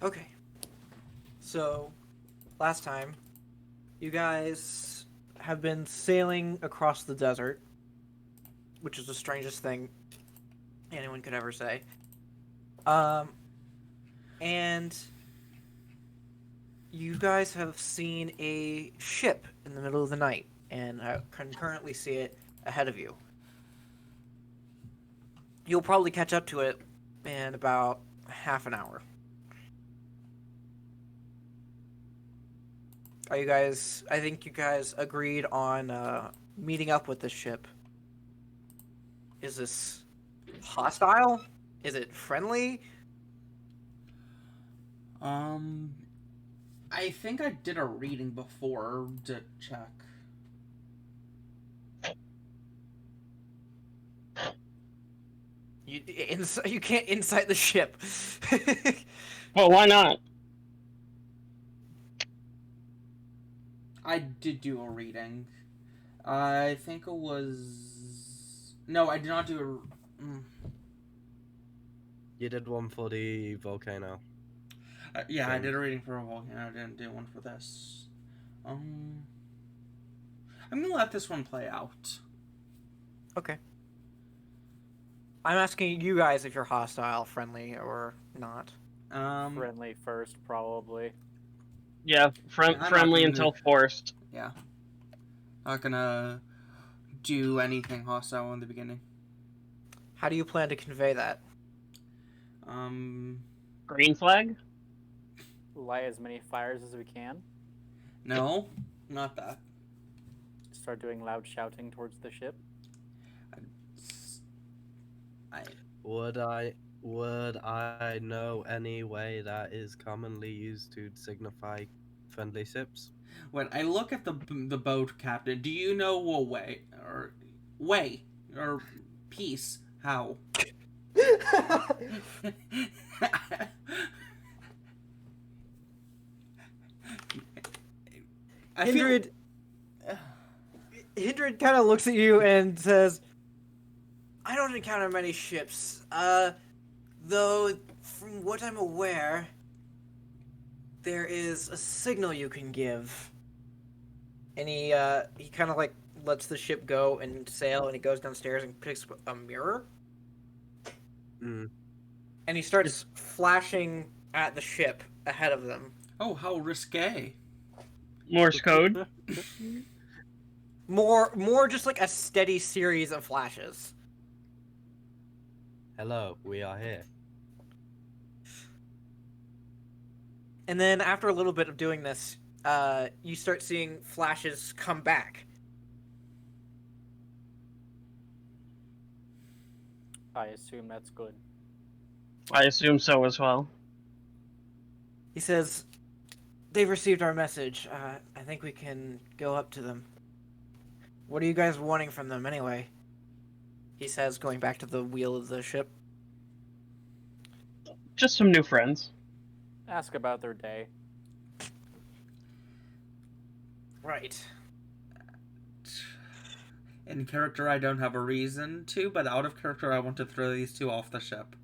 Okay. So, last time, you guys have been sailing across the desert, which is the strangest thing anyone could ever say. And you guys have seen a ship in the middle of the night, and can currently see it ahead of you. You'll probably catch up to it in about half an hour. Are you guys? I think you guys agreed on meeting up with this ship. Is this hostile? Is it friendly? I think I did a reading before to check. You can't insight the ship. Well, why not? I did do a reading. I think it was... No, I did not do a... You did one for the volcano. Yeah, I did a reading for a volcano. I didn't do one for this. I'm gonna let this one play out. Okay. I'm asking you guys if you're hostile, friendly, or not. Friendly first, probably. Yeah, friendly until forced. Yeah. Not gonna do anything hostile in the beginning. How do you plan to convey that? Green flag? Light as many fires as we can. No, not that. Start doing loud shouting towards the ship. Would I know any way that is commonly used to signify friendly ships? When I look at the boat captain, do you know a way or peace? How? Hindred kind of looks at you and says, I don't encounter many ships. Though, from what I'm aware, there is a signal you can give. And he kind of like lets the ship go and sail, and he goes downstairs and picks up a mirror. Mm. And he starts flashing at the ship ahead of them. Oh, how risque. Morse code. More just like a steady series of flashes. Hello, we are here. And then after a little bit of doing this, you start seeing flashes come back. I assume that's good. I assume so as well. He says, they've received our message. I think we can go up to them. What are you guys wanting from them anyway? He says, going back to the wheel of the ship. Just some new friends. Ask about their day. Right. In character, I don't have a reason to, but out of character, I want to throw these two off the ship.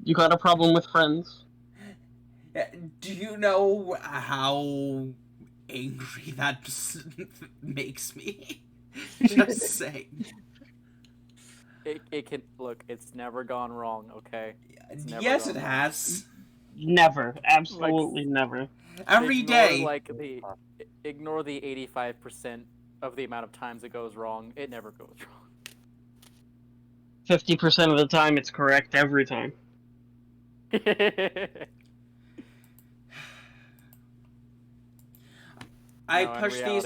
You got a problem with friends? Do you know how angry that makes me? Just saying. It can look. It's never gone wrong. Okay. Yes, it has. Never. Absolutely never. Every day. Ignore the 85% of the amount of times it goes wrong. It never goes wrong. 50% of the time, it's correct every time. I push these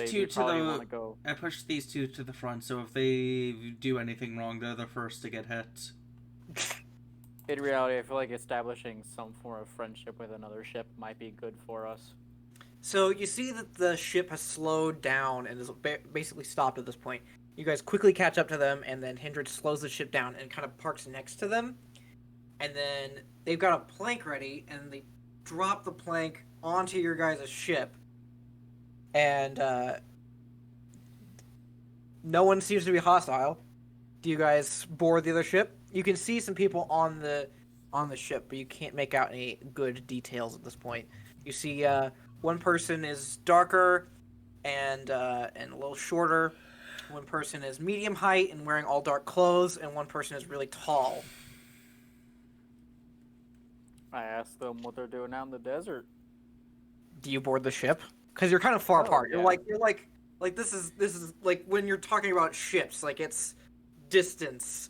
two to the front, so if they do anything wrong, they're the first to get hit. In reality, I feel like establishing some form of friendship with another ship might be good for us. So you see that the ship has slowed down and is basically stopped at this point. You guys quickly catch up to them, and then Hindred slows the ship down and kind of parks next to them. And then they've got a plank ready, and they drop the plank onto your guys' ship. And no one seems to be hostile. Do you guys board the other ship? You can see some people on the ship, but you can't make out any good details at this point. You see one person is darker and a little shorter. One person is medium height and wearing all dark clothes, and one person is really tall. I asked them what they're doing out in the desert. Do you board the ship? Because you're kind of far Oh, apart. yeah. You're like this is like when you're talking about ships, like it's distance.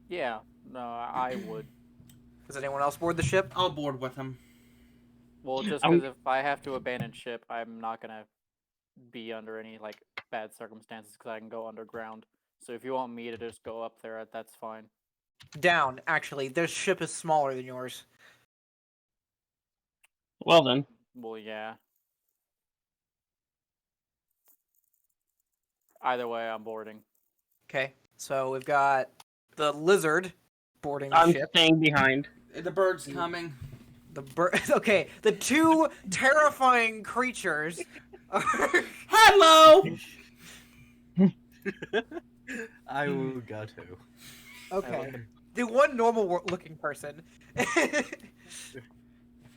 Yeah, no, I would. Does anyone else board the ship? I'll board with him. Well, just I'm- because if I have to abandon ship, I'm not gonna be under any like bad circumstances because I can go underground. So if you want me to just go up there, that's fine. Down, actually. Their ship is smaller than yours. Well then. Well, yeah. Either way, I'm boarding. Okay, so we've got the lizard boarding the I'm ship. staying behind. The bird's coming. The bird. Okay, the two terrifying creatures. Are... Hello! I will go too. Okay, the one normal-looking person.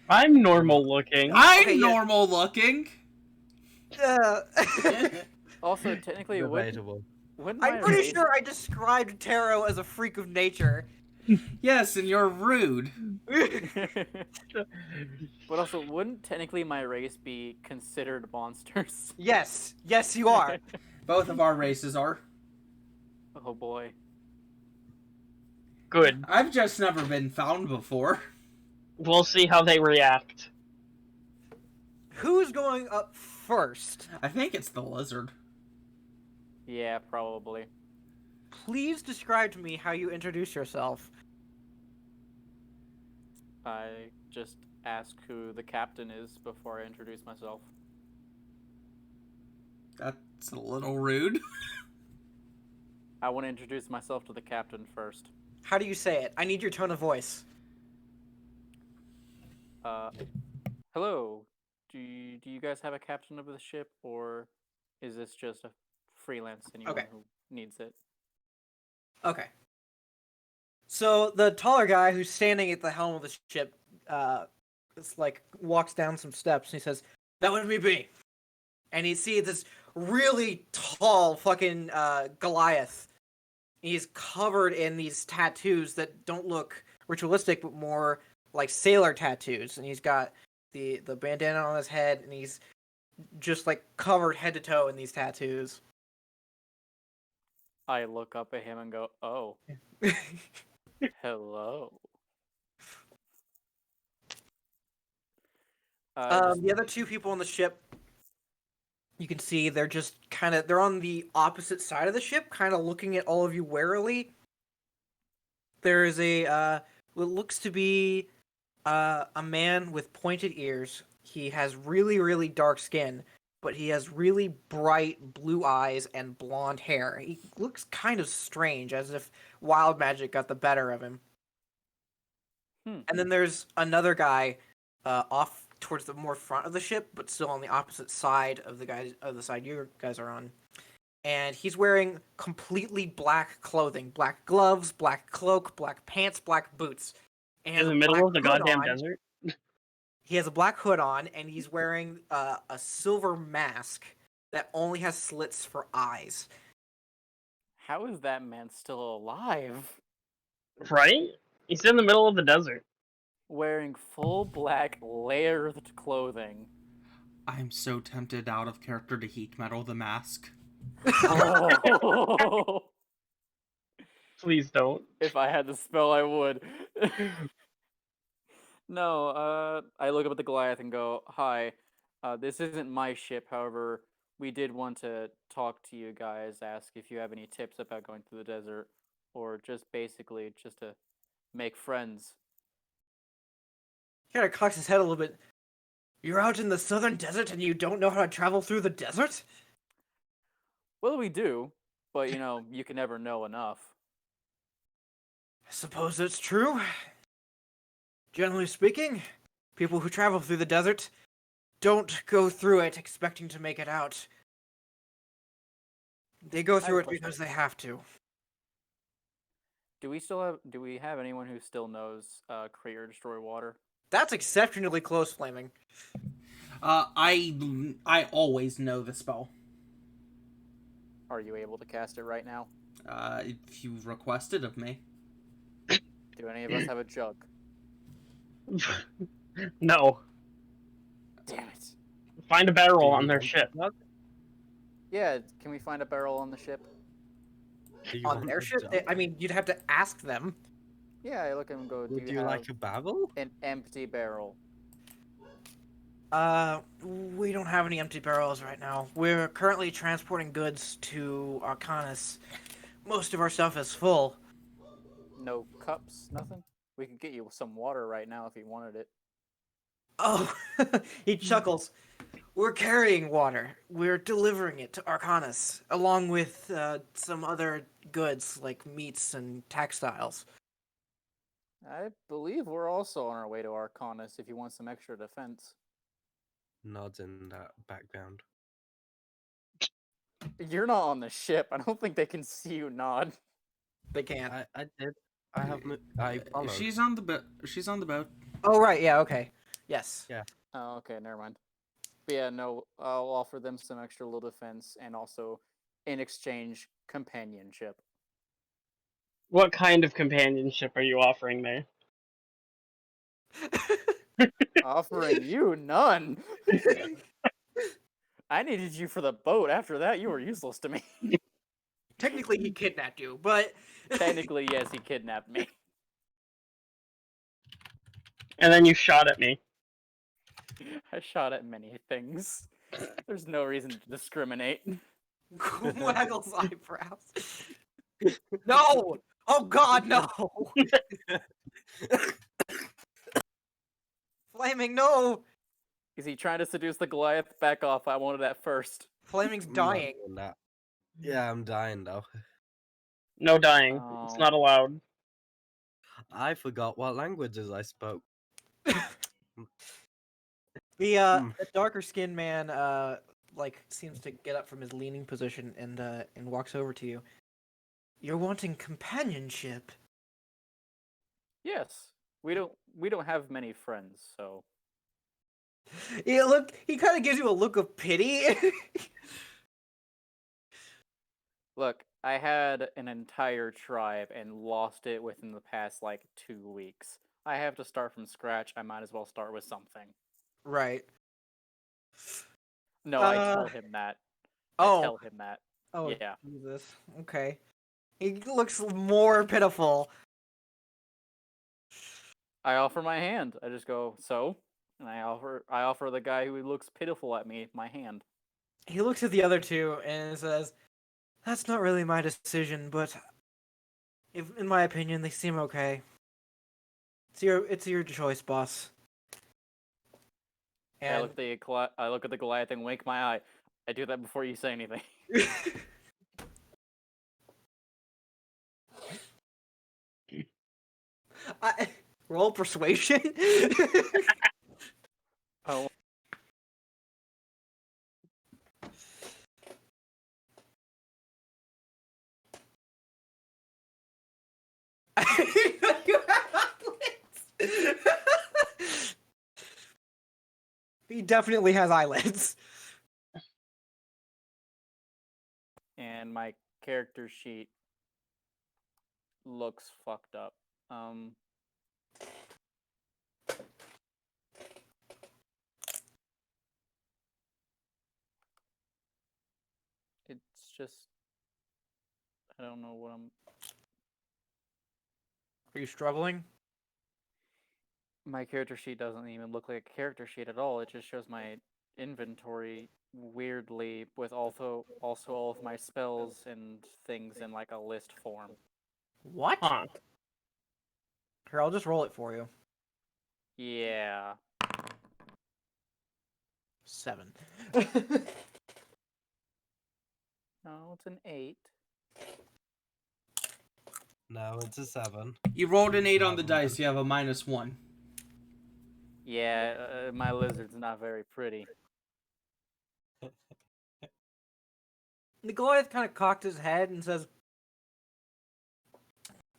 I'm normal looking. I'm Okay, yeah. normal looking. Uh, Also, technically, wouldn't Debatable. my I'm pretty race- sure I described Taro as a freak of nature. Yes, and you're rude. But also, wouldn't technically my race be considered monsters? Yes, you are. Both of our races are. Oh boy. Good. I've just never been found before. We'll see how they react. Who's going up first? I think it's the lizard. Yeah, probably. Please describe to me how you introduce yourself. I just ask who the captain is before I introduce myself. That's a little rude. I want to introduce myself to the captain first. How do you say it? I need your tone of voice. Hello. Do you guys have a captain of the ship, or is this just a freelance anyone Okay. who needs it? Okay. So the taller guy who's standing at the helm of the ship, it's like walks down some steps and he says, "That would be me." And you see this really tall fucking Goliath. He's covered in these tattoos that don't look ritualistic, but more like sailor tattoos. And he's got the bandana on his head, and he's just like covered head to toe in these tattoos. I look up at him and go, "Oh, hello." The other two people on the ship, you can see they're just they're on the opposite side of the ship, kind of looking at all of you warily. There is what looks to be a man with pointed ears. He has really, really dark skin, but he has really bright blue eyes and blonde hair. He looks kind of strange, as if wild magic got the better of him. And then there's another guy off towards the more front of the ship, but still on the opposite side of the side you guys are on. And he's wearing completely black clothing, black gloves, black cloak, black pants, black boots. And In the a middle black of the hood goddamn on. desert. He has a black hood on, and he's wearing a silver mask that only has slits for eyes. How is that man still alive? Right? He's in the middle of the desert. Wearing full black layered clothing. I'm so tempted out of character to heat metal the mask. Oh. Please don't. If I had the spell, I would. No, I look up at the Goliath and go, "Hi, this isn't my ship. However, we did want to talk to you guys, ask if you have any tips about going through the desert, or just basically just to make friends." He kind of cocks his head a little bit. You're out in the southern desert and you don't know how to travel through the desert? Well, we do, but you can never know enough. I suppose that's true. Generally speaking, people who travel through the desert don't go through it expecting to make it out. They go through it question. because they have to. Do we have anyone who still knows create or destroy water? That's exceptionally close, Flaming. I always know the spell. Are you able to cast it right now? If you requested of me. Do any of us have a jug? No. Damn it. Find a barrel Do on you their want ship. a jug? Yeah, can we find a barrel on the ship? Do you On want their a ship? jug? I mean, you'd have to ask them. Yeah, I look at him and go, do Would you you have like a barrel? an empty barrel? We don't have any empty barrels right now. We're currently transporting goods to Arcanis. Most of our stuff is full. No cups, nothing? We could get you some water right now if you wanted it. Oh, he chuckles. We're carrying water. We're delivering it to Arcanis, along with some other goods like meats and textiles. I believe we're also on our way to Arcanis if you want some extra defense. Nods in that background. You're not on the ship. I don't think they can see you nod. They can't. I did. I followed. She's on the boat. She's on the boat. Oh, right. Yeah, okay. Yes. Yeah. Oh, okay, never mind. But yeah, no, I'll offer them some extra little defense and also, in exchange, companionship. What kind of companionship are you offering there? Offering you none. I needed you for the boat. After that, you were useless to me. Technically, he kidnapped you, but... Technically, yes, he kidnapped me. And then you shot at me. I shot at many things. There's no reason to discriminate. Waggles eyebrows. No! Oh god, no! Flaming, no! Is he trying to seduce the Goliath? Back off. I wanted that first. Flaming's I'm not dying. doing that. Yeah, I'm dying though. No dying. It's Oh. not allowed. I forgot what languages I spoke. The darker skinned man like seems to get up from his leaning position and walks over to you. You're wanting companionship. Yes. We don't have many friends, so He kind of gives you a look of pity. look, I had an entire tribe and lost it within the past like 2 weeks. I have to start from scratch. I might as well start with something. Right. No, I tell him that. I Oh. tell him that. Oh, Yeah. Jesus. Okay. He looks more pitiful. I offer my hand. I just go, so? And I offer the guy who looks pitiful at me my hand. He looks at the other two and says, "That's not really my decision, but in my opinion, they seem okay. It's your choice, boss." I And look at the Goliath and wink my eye. I do that before you say anything. roll persuasion. Oh. You have eyelids. He definitely has eyelids. And my character sheet looks fucked up. It's just I don't know what I'm. Are you struggling? My character sheet doesn't even look like a character sheet at all. It just shows my inventory weirdly with also all of my spells and things in like a list form. What? Huh. Here, I'll just roll it for you. Yeah. 7. No, it's an 8. No, it's a 7. You rolled an 8 on the dice. You have a -1. Yeah, my lizard's not very pretty. The Goliath kind of cocked his head and says,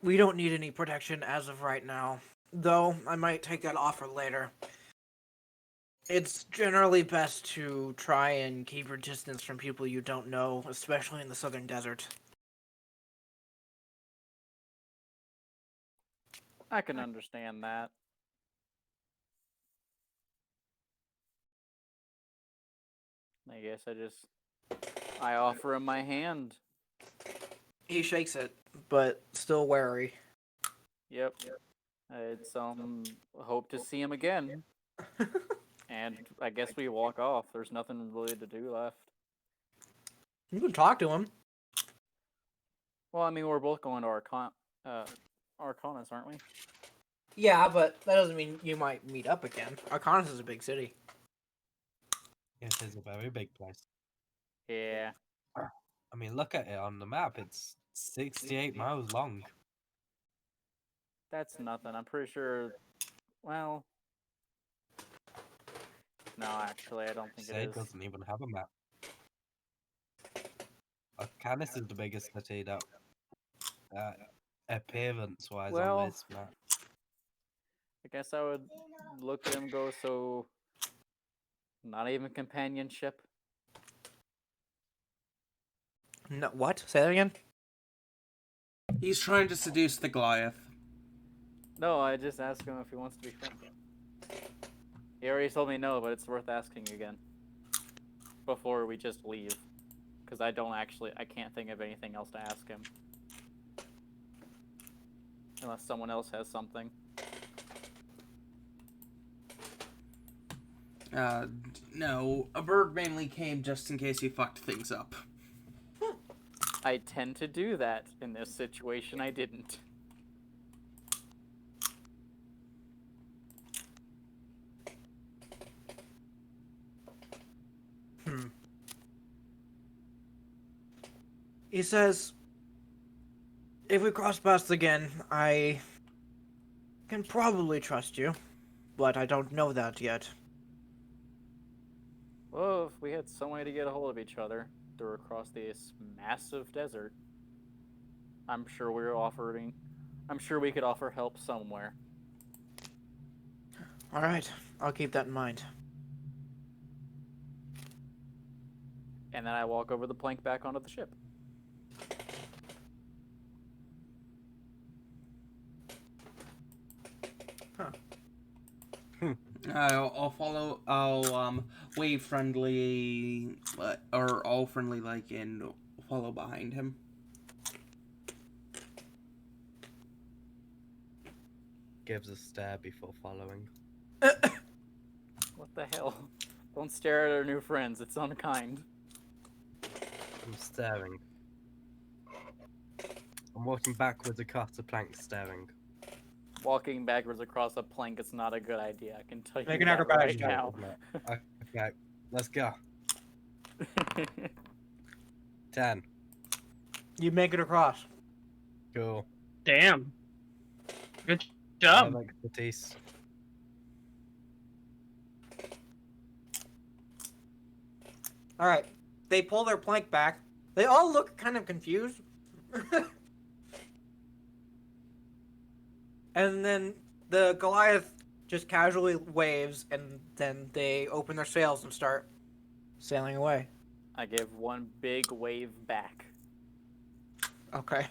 we don't need any protection as of right now. Though, I might take that offer later. It's generally best to try and keep your distance from people you don't know, especially in the southern desert. I can understand that. I guess I offer him my hand. He shakes it, but still wary. Yep. It's hope to see him again. And I guess we walk off. There's nothing really to do left. You can talk to him. Well, I mean, we're both going to Arcanis, aren't we? Yeah, but that doesn't mean you might meet up again. Arcanis is a big city. It is a very big place. Yeah. I mean, look at it on the map. It's 68 miles long. That's nothing. I'm pretty sure. Well, no, actually, I don't think Say it it is. doesn't even have a map. Arcanis is the biggest city that, appearance-wise, Well, on this map. I guess I would look at him and go, so not even companionship? No, what? Say that again? He's trying to seduce the Goliath. No, I just asked him if he wants to be friends. He already told me no, but it's worth asking again. Before we just leave. Because I can't think of anything else to ask him. Unless someone else has something. No, a bird mainly came just in case he fucked things up. I tend to do that. In this situation, I didn't. He says, if we cross paths again, I can probably trust you, but I don't know that yet. Well, if we had some way to get a hold of each other through across this massive desert, I'm sure we could offer help somewhere. Alright, I'll keep that in mind. And then I walk over the plank back onto the ship. I'll follow. I'll wave friendly, or all friendly like, and follow behind him. Gives a stare before following. What the hell? Don't stare at our new friends. It's unkind. I'm staring. I'm walking backwards across the plank, staring. Walking backwards across a plank is not a good idea. I can tell you Make an that acrobatics right check. now. Okay, let's go. 10. You make it across. Cool. Damn. Good I job. have expertise. Alright, they pull their plank back. They all look kind of confused. And then the Goliath just casually waves, and then they open their sails and start sailing away. I give one big wave back. Okay.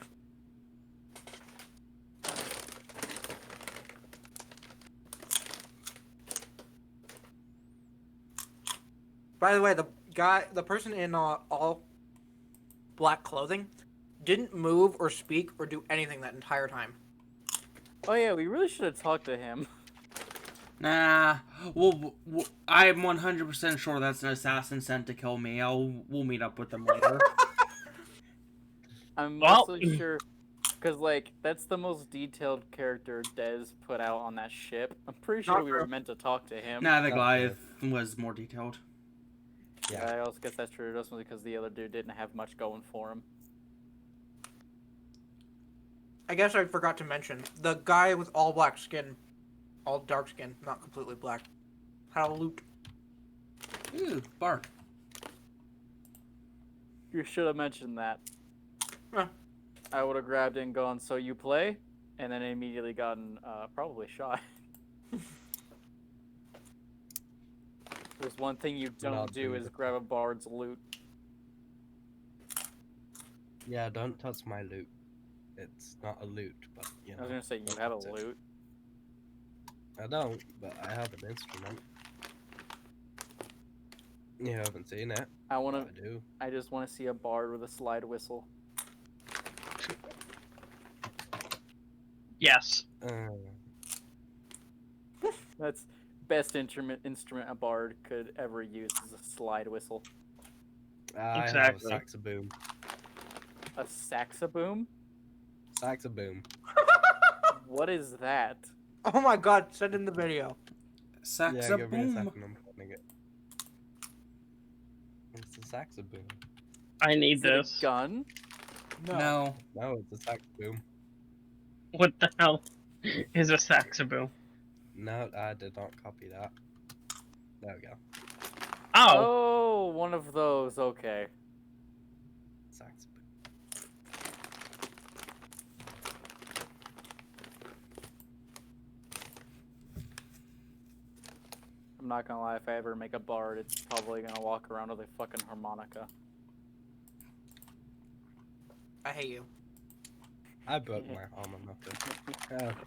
By the way, the person in all black clothing didn't move or speak or do anything that entire time. Oh yeah, we really should have talked to him. Nah, I'm 100% sure that's an assassin sent to kill me. We'll meet up with them later. I'm Well- mostly sure, because like that's the most detailed character Dez put out on that ship. I'm pretty sure Not we were true. meant to talk to him. Nah, the Not Goliath was more detailed. Yeah. I also guess that's true. Just because the other dude didn't have much going for him. I guess I forgot to mention, the guy with all black skin, all dark skin, not completely black, had a lute. Ooh, bark. You should have mentioned that. I would have grabbed it and gone, so you play? And then immediately gotten probably shot. There's one thing you don't Not do do is the- grab a bard's loot. Yeah, don't touch my loot. It's not a loot, but you know. I was gonna say, you don't have a touch it. loot. I don't, but I have an instrument. You haven't seen it. I wanna. I do. I just want to see a bard with a slide whistle. Yes. That's best instrument a bard could ever use is a slide whistle. I Exactly. have a saxoboom. A saxoboom? Saxoboom. What is that? Oh my god, send in the video. Yeah, give me a Saxaboom. second. I'm finding it. It's a saxoboom. I need Is it this. a gun? No. No, it's a saxoboom. What the hell is a saxoboom? No, I did not copy that. There we go. Oh, Oh, one of those. Okay. Saxoboom. I'm not gonna lie, if I ever make a bard, it's probably gonna walk around with a fucking harmonica. I hate you. I broke my arm on nothing.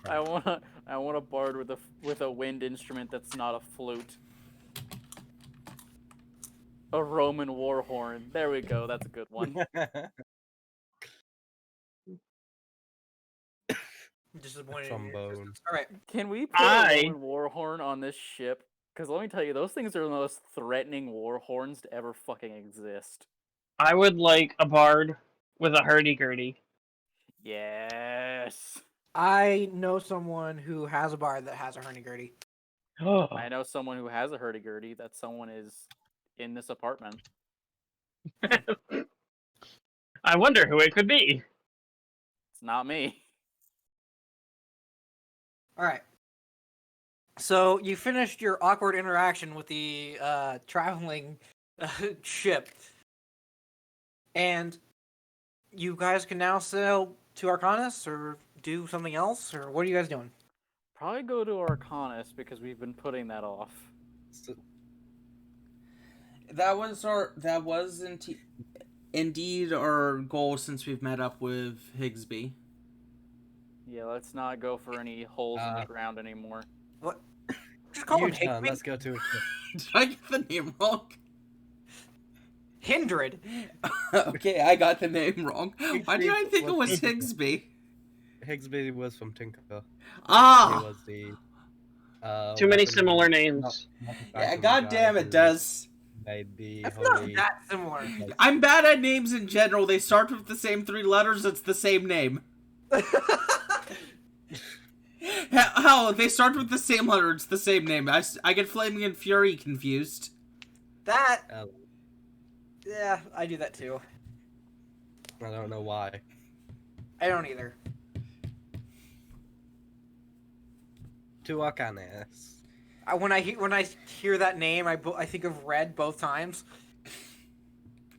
Oh, I want a bard with a wind instrument that's not a flute. A Roman war horn. There we go. That's a good one. I'm disappointed in your Trombone. existence. All right. Can we put a Roman war horn on this ship? Because let me tell you, those things are the most threatening war horns to ever fucking exist. I would like a bard with a hurdy-gurdy. Yes. I know someone who has a bard that has a hurdy-gurdy. Oh, I know someone who has a hurdy-gurdy. That someone is in this apartment. I wonder who it could be. It's not me. All right. So you finished your awkward interaction with the traveling ship, and you guys can now sail to Arcanis or do something else, or what are you guys doing? Probably go to Arcanis because we've been putting that off. That was indeed our goal since we've met up with Higsby. Yeah, let's not go for any holes in the ground anymore. What? Just call him U-turn, Higby. let's go to a ship. Did I get the name wrong? Hindred. Okay, I got the name wrong. Why did I think it was Higsby? Higsby was from Tinker. He Ah! was the Too many weapon similar names. Yeah, manufacturing god guy damn it who does. Made the That's not holy... that similar. I'm bad at names in general. They start with the same 3 letters, it's the same name. Hell, they start with the same letter, it's the same name. I get Flaming and Fury confused. That. Oh, Yeah, I do that too. I don't know why. I don't either. To Arcanis. When I hear that name, I think of red both times.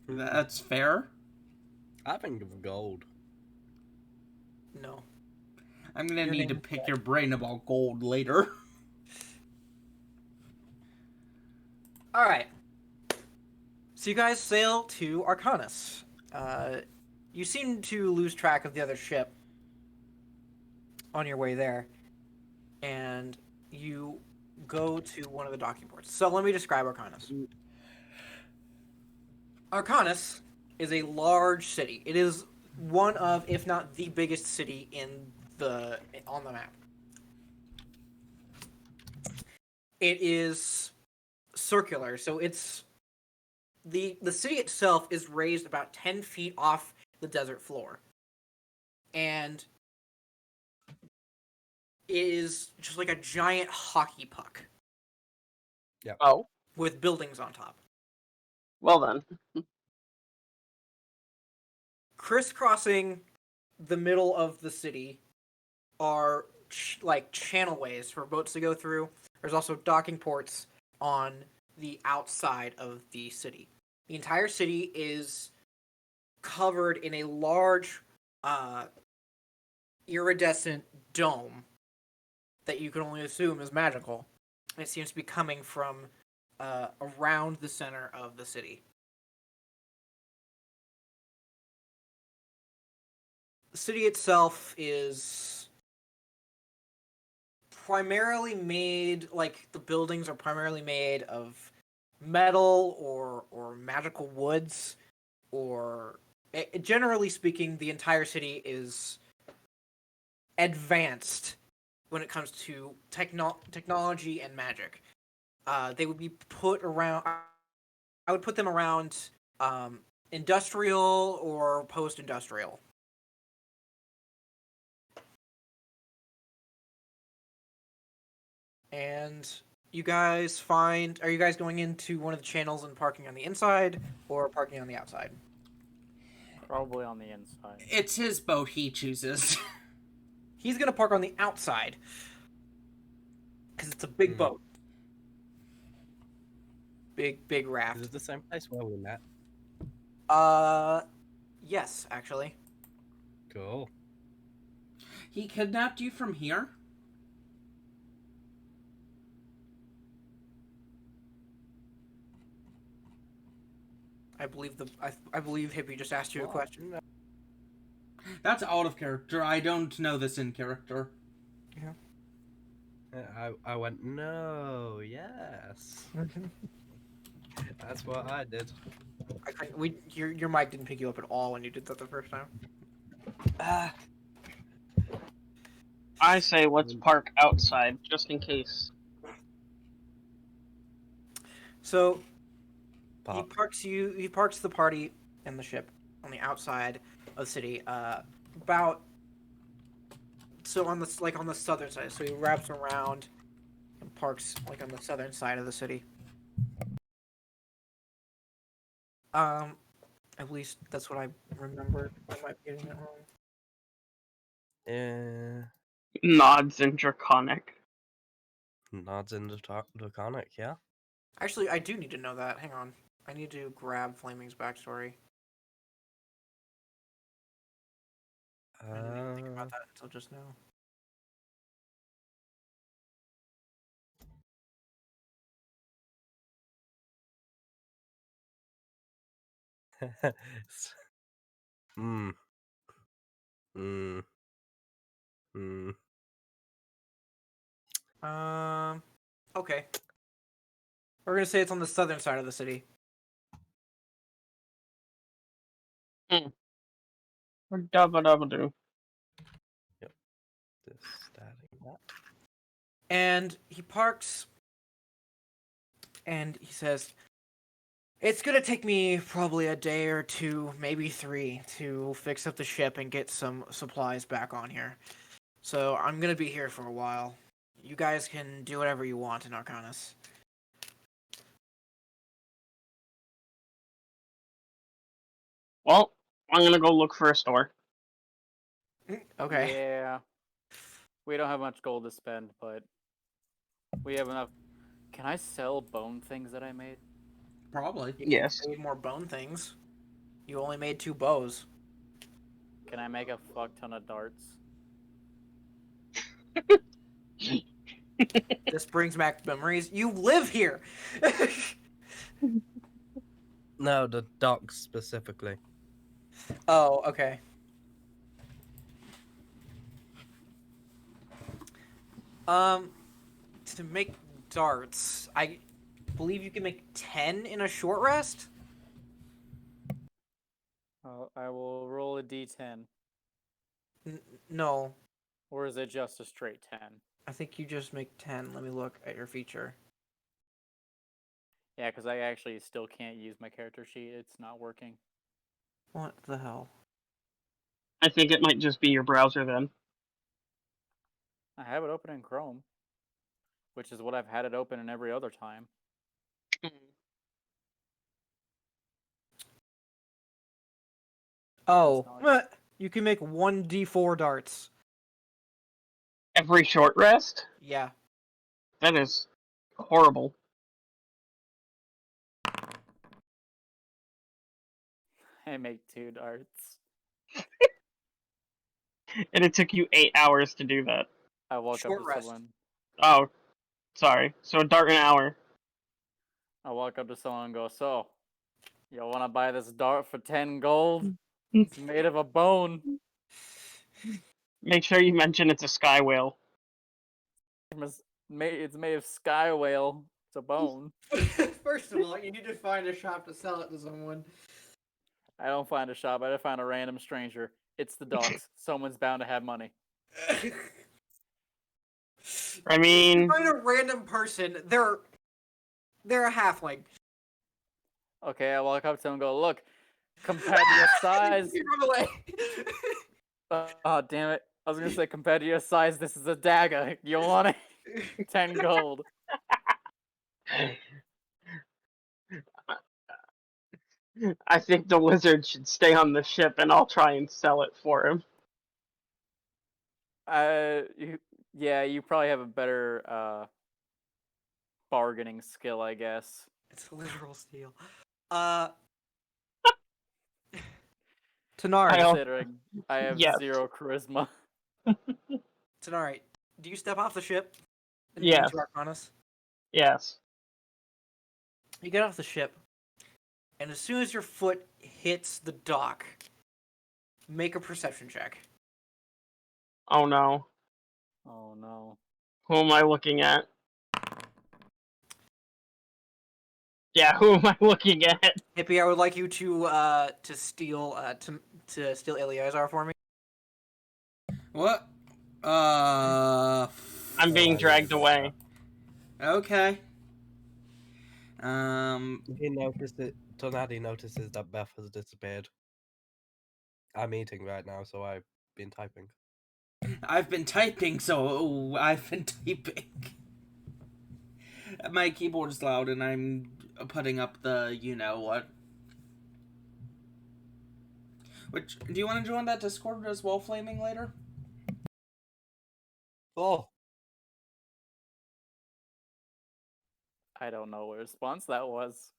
That's fair. I think of gold. No. I'm gonna Your need to name is pick your brain about gold later. All right. So you guys sail to Arcanis. You seem to lose track of the other ship on your way there, and you go to one of the docking ports. So let me describe Arcanis. Arcanis is a large city. It is one of, if not the biggest city on the map. It is circular, so it's the city itself is raised about 10 feet off the desert floor, and it is just like a giant hockey puck Oh, with buildings on top. well then. Crisscrossing the middle of the city are like channelways for boats to go through. There's also docking ports on the outside of the city. The entire city is covered in a large uh, iridescent dome that you can only assume is magical. It seems to be coming from around the center of the city. The city itself is primarily made, like, the buildings are primarily made of metal or magical woods, or generally speaking, the entire city is advanced when it comes to technology and magic. They would be put around. I would put them around industrial or post-industrial. And you guys find... Are you guys going into one of the channels and parking on the inside or parking on the outside? Probably on the inside. It's his boat he chooses. He's going to park on the outside. Because it's a big boat. Big raft. Is it the same place where we met? Yes, actually. Cool. He kidnapped you from here? I believe I believe Hippie just asked you a question. That's out of character. I don't know this in character. Yeah. I went, no, yes. That's what I did. Your mic didn't pick you up at all when you did that the first time. I say let's park outside, just in case. So he Park. parks the party and the ship on the outside of the city. About on the southern side. So he wraps around and parks like on the southern side of the city. At least that's what I remember. I might be getting it wrong. Yeah. Nods in Draconic. Nods in the Draconic, yeah? Actually, I do need to know that. Hang on. I need to grab Flaming's backstory. I didn't even think about that until just now. Hmm. Hmm. Hmm. Okay. We're gonna say it's on the southern side of the city. Or dabba-dabba-doo. Yep. Just starting that. And he parks, and he says, "It's gonna take me probably a day or two, maybe 3, to fix up the ship and get some supplies back on here. So I'm gonna be here for a while. You guys can do whatever you want in Arcanis." Well, I'm gonna go look for a store. Okay. Yeah. We don't have much gold to spend, but we have enough. Can I sell bone things that I made? Probably. You Yes. made more bone things. You only made 2 bows. Can I make a fuck ton of darts? This brings back memories. You live here! No, the docks specifically. Oh, okay. To make darts, I believe you can make 10 in a short rest? I will roll a d10. No. Or is it just a straight 10? I think you just make 10. Let me look at your feature. Yeah, because I actually still can't use my character sheet. It's not working. What the hell? I think it might just be your browser then. I have it open in Chrome, which is what I've had it open in every other time. Oh, you can make 1d4 darts. Every short rest? Yeah. That is horrible. I make 2 darts. And it took you 8 hours to do that. I walk Short up to rest. someone. Oh, sorry. So a dart an hour. I walk up to someone and go, "So, you want to buy this dart for 10 gold? It's made of a bone. Make sure you mention it's a sky whale. It's made of sky whale. It's a bone." First of all, you need to find a shop to sell it to someone. I don't find a shop. I just find a random stranger. It's the docks. Someone's bound to have money. I mean, Find a random person. They're a halfling. Okay, I walk up to them and go, "Look, compared to your size." You run away. Oh, damn it. I was gonna say, compared to your size, this is a dagger. You want it? 10 gold. I think the lizard should stay on the ship, and I'll try and sell it for him. You probably have a better bargaining skill, I guess. It's a literal steal. Tonari. Considering I have Yes. 0 charisma. Tonari, do you step off the ship? And Yes. use your Arcanis? Yes. You get off the ship, and as soon as your foot hits the dock, make a perception check. Oh no. Oh no. Who am I looking at? Yeah, who am I looking at? Hippie, I would like you to steal to steal Eleazar for me. What? I'm being dragged away. Okay. He noticed it. Tonari notices that Beth has disappeared. I'm eating right now, so I've been typing. I've been typing, so I've been typing. My keyboard's loud, and I'm putting up the you-know-what. Which, do you want to join that Discord as well, Flaming, later? Oh, I don't know what response that was.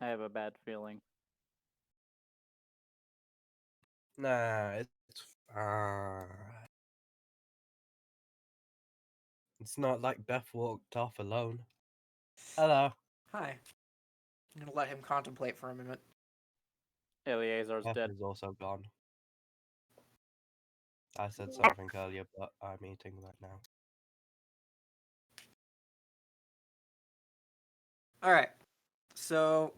I have a bad feeling. nah, it's not like Beth walked off alone. Hello. Hi. I'm gonna let him contemplate for a minute. Eleazar's Beth dead. is also gone. I said something earlier, but I'm eating right now. Alright. So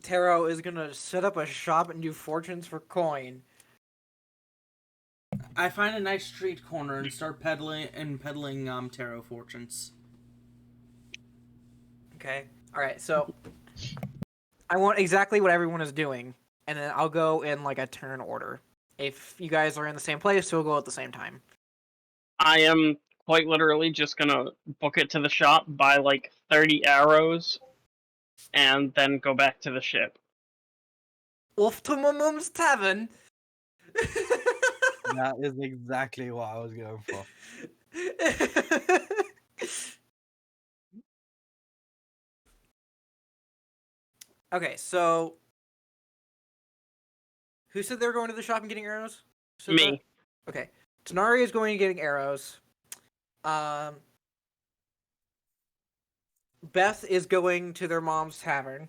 Taro is gonna set up a shop and do fortunes for coin. I find a nice street corner and start peddling tarot fortunes. Okay. Alright, so I want exactly what everyone is doing, and then I'll go in like a turn order. If you guys are in the same place, we'll go at the same time. I am quite literally just gonna book it to the shop, buy like 30 arrows, and then go back to the ship. Off to my mum's tavern. That is exactly what I was going for. Okay, so who said they were going to the shop and getting arrows? Who said Me. that? Okay, Tonari is going and getting arrows. Beth is going to their mom's tavern.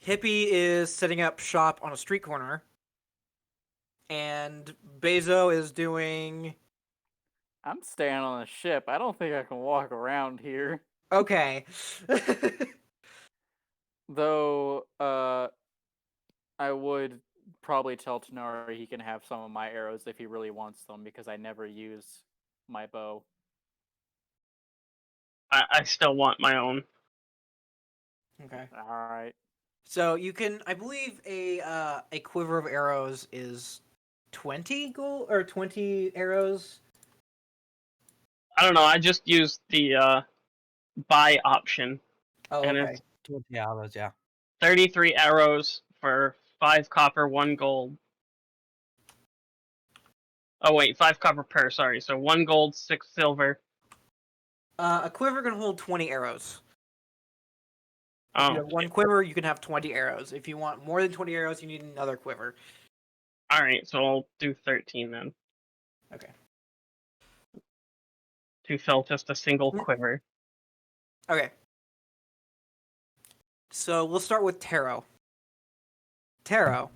Hippie is setting up shop on a street corner. And Bazo is doing... I'm staying on the ship. I don't think I can walk around here. Okay. Though, I would probably tell Tonari he can have some of my arrows if he really wants them, because I never use my bow. I still want my own. Okay. Alright. So you can, I believe, a quiver of arrows is 20 gold or 20 arrows. I don't know, I just used the buy option. Oh, And okay. it's 20 hours, yeah. 33 arrows for 5 copper, 1 gold. Oh wait, 5 copper per, sorry. So 1 gold, 6 silver. A quiver can hold 20 arrows. If Oh, you have one quiver, you can have 20 arrows. If you want more than 20 arrows, you need another quiver. alright, so I'll do 13 then. Okay. To fill just a single Mm. quiver. Okay. So we'll start with Tarot. Tarot.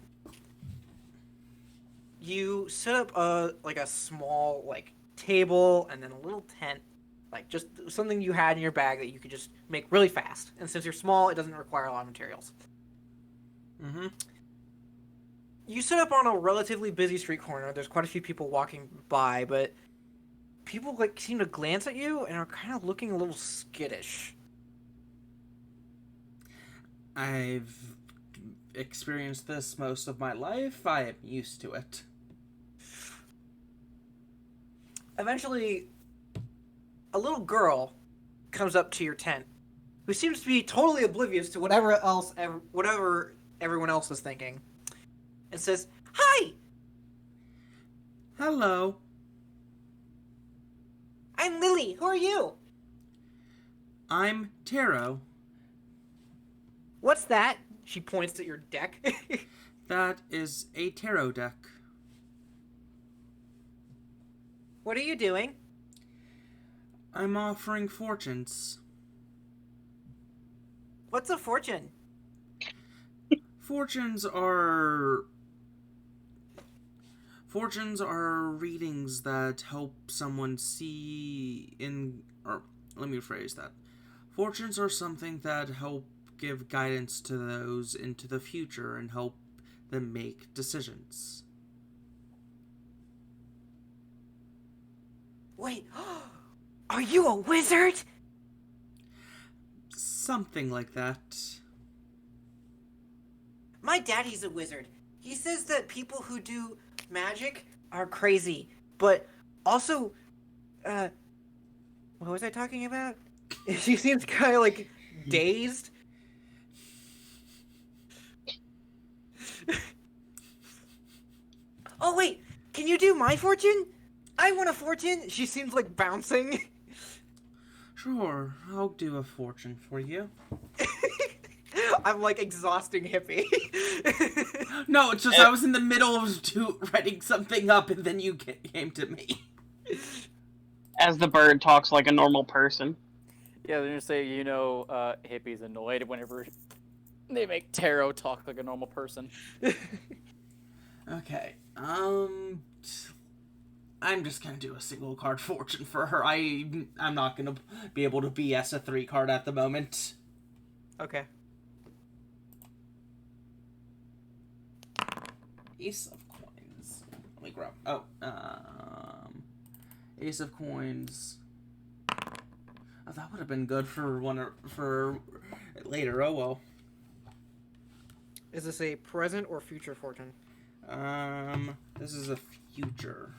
You set up a small table and then a little tent, just something you had in your bag that you could just make really fast. And since you're small, it doesn't require a lot of materials. Mm-hmm. You set up on a relatively busy street corner. There's quite a few people walking by, but people seem to glance at you and are kind of looking a little skittish. I've experienced this most of my life. I am used to it. Eventually, a little girl comes up to your tent, who seems to be totally oblivious to whatever everyone else is thinking, and says, "Hi, Hello. I'm Lily. Who are you? I'm Tarot. What's that?" She points at your deck. That is a tarot deck. What are you doing? I'm offering fortunes. What's a fortune? Fortunes are readings that help someone see in, or let me rephrase that. Fortunes are something that help give guidance to those into the future and help them make decisions. Wait, are you a wizard? Something like that. My daddy's a wizard. He says that people who do magic are crazy, but also, what was I talking about? She seems kind of dazed. Oh wait, can you do my fortune? I want a fortune. She seems bouncing. Sure, I'll do a fortune for you. I'm exhausting hippie. No, it's just I was in the middle of writing something up and then you came to me. As the bird talks like a normal person. Yeah, they're gonna say, hippie's annoyed whenever they make Tarot talk like a normal person. Okay, I'm just gonna do a single card fortune for her. I'm not gonna be able to BS a 3 card at the moment. Okay. Ace of coins. Let me grab. Ace of coins. Oh, that would have been good for later. Oh well. Is this a present or future fortune? This is a future.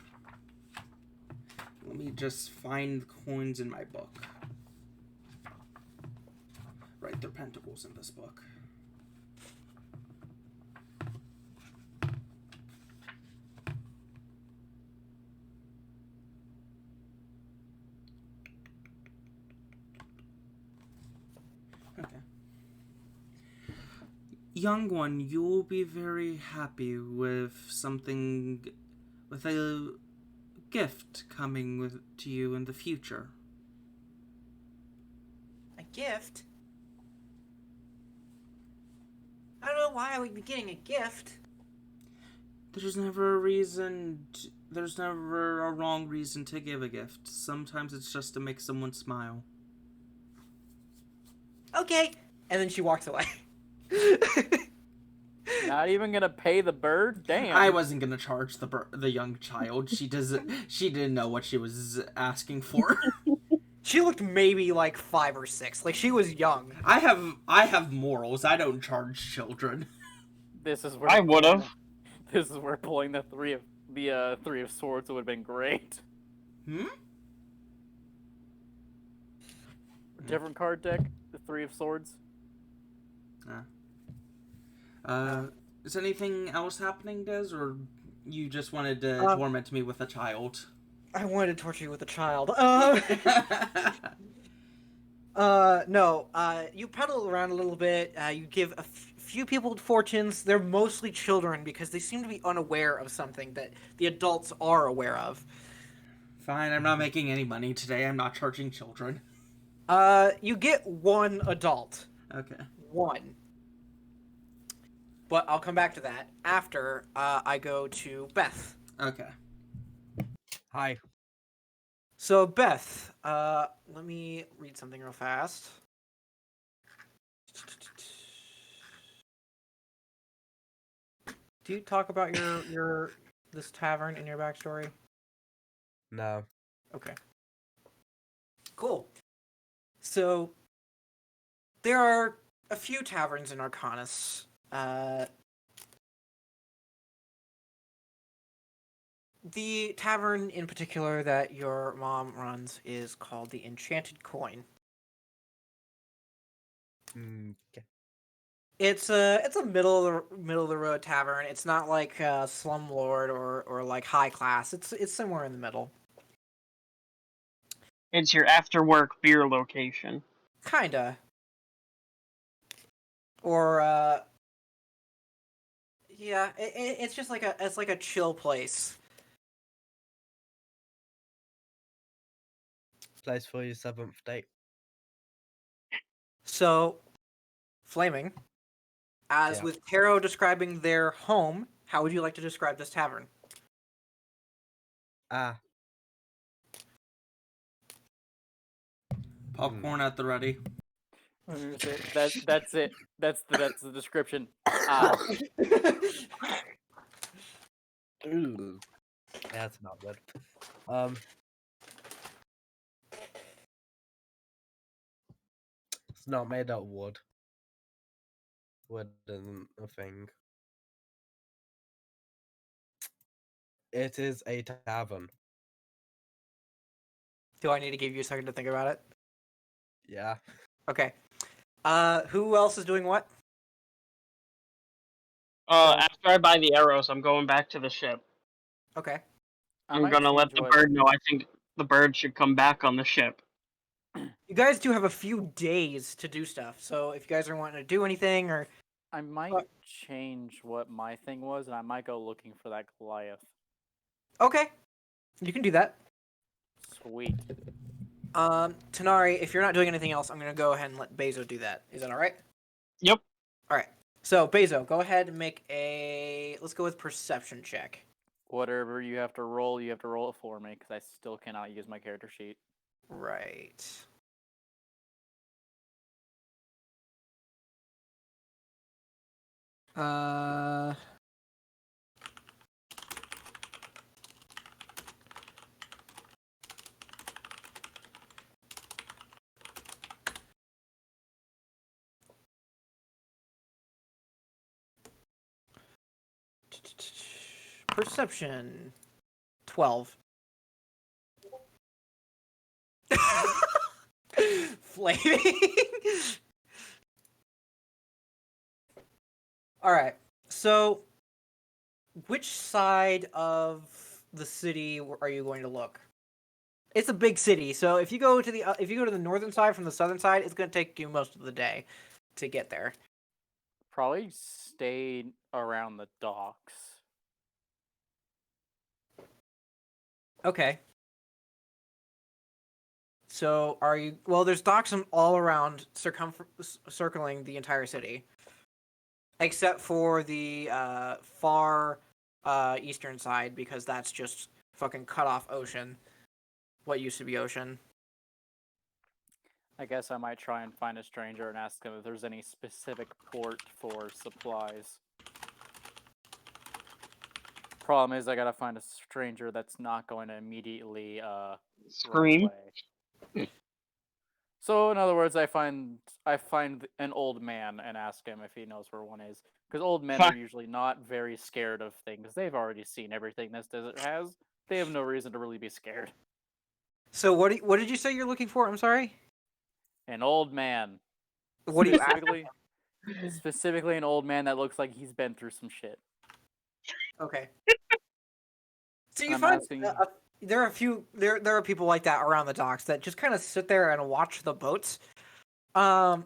Let me just find the coins in my book. Right, they're pentacles in this book. Okay. Young one, you'll be very happy with a gift coming to you in the future. A gift? I don't know why I would be getting a gift. There's never a wrong reason to give a gift. Sometimes it's just to make someone smile. Okay. And then she walks away. Not even gonna pay the bird? Damn. I wasn't gonna charge the young child. She didn't know what she was asking for. She looked maybe 5 or 6. She was young. I have morals. I don't charge children. This is where I would've. This is where pulling the three of swords would have been great. Different card deck, the 3 of swords. Is anything else happening, Des, or you just wanted to torment me with a child? I wanted to torture you with a child. No. You pedal around a little bit. You give a few people fortunes. They're mostly children because they seem to be unaware of something that the adults are aware of. Fine, I'm not making any money today. I'm not charging children. You get one adult. Okay. One. But I'll come back to that after I go to Beth. Okay. Hi. So, Beth, let me read something real fast. Do you talk about your this tavern in your backstory? No. Okay. Cool. So, there are a few taverns in Arcanis. The tavern in particular that your mom runs is called the Enchanted Coin. Okay. It's a middle of the road tavern. It's not like slumlord or like high class. It's somewhere in the middle. It's your after work beer location. Kinda. Or yeah, it's just like a chill place. Place for your 7th date. So, Flaming, as Yeah. with Tarot describing their home, how would you like to describe this tavern? Popcorn at the ready. That's it. That's the description. Ooh. That's not good. It's not made out of wood. Wood isn't a thing. It is a tavern. Do I need to give you a second to think about it? Yeah. Okay. Who else is doing what? After I buy the arrows, I'm going back to the ship. Okay. I I'm might gonna let change the what- bird know. I think the bird should come back on the ship. You guys do have a few days to do stuff, so if you guys are wanting to do anything or I might What? change what my thing was, and I might go looking for that Goliath. okay, you can do that. Sweet. Tonari, if you're not doing anything else, I'm gonna go ahead and let Bazo do that. Is that all right? Yep. All right. So Bazo, go ahead and make a. Let's go with perception check. Whatever you have to roll it for me, because I still cannot use my character sheet. Right. Uh. Perception 12. Flaming. All right. So, which side of the city are you going to look? It's a big city, so if you go to the northern side from the southern side, it's going to take you most of the day to get there. Probably stay around the docks. Okay. So are you? Well, there's docks all around, circling the entire city, except for the far eastern side, because that's just fucking cut off ocean. What used to be ocean. I guess I might try and find a stranger and ask him if there's any specific port for supplies. Problem is, I gotta find a stranger that's not going to immediately run Scream. away. So, in other words, I find an old man and ask him if he knows where one is. Because old men are usually not very scared of things. They've already seen everything this desert has. They have no reason to really be scared. So what did you say you're looking for? I'm sorry. An old man. What do you ask? Specifically, Specifically, an old man that looks like he's been through some shit. Okay. So And you I'm find asking- there are a few there are people like that around the docks that just kind of sit there and watch the boats. And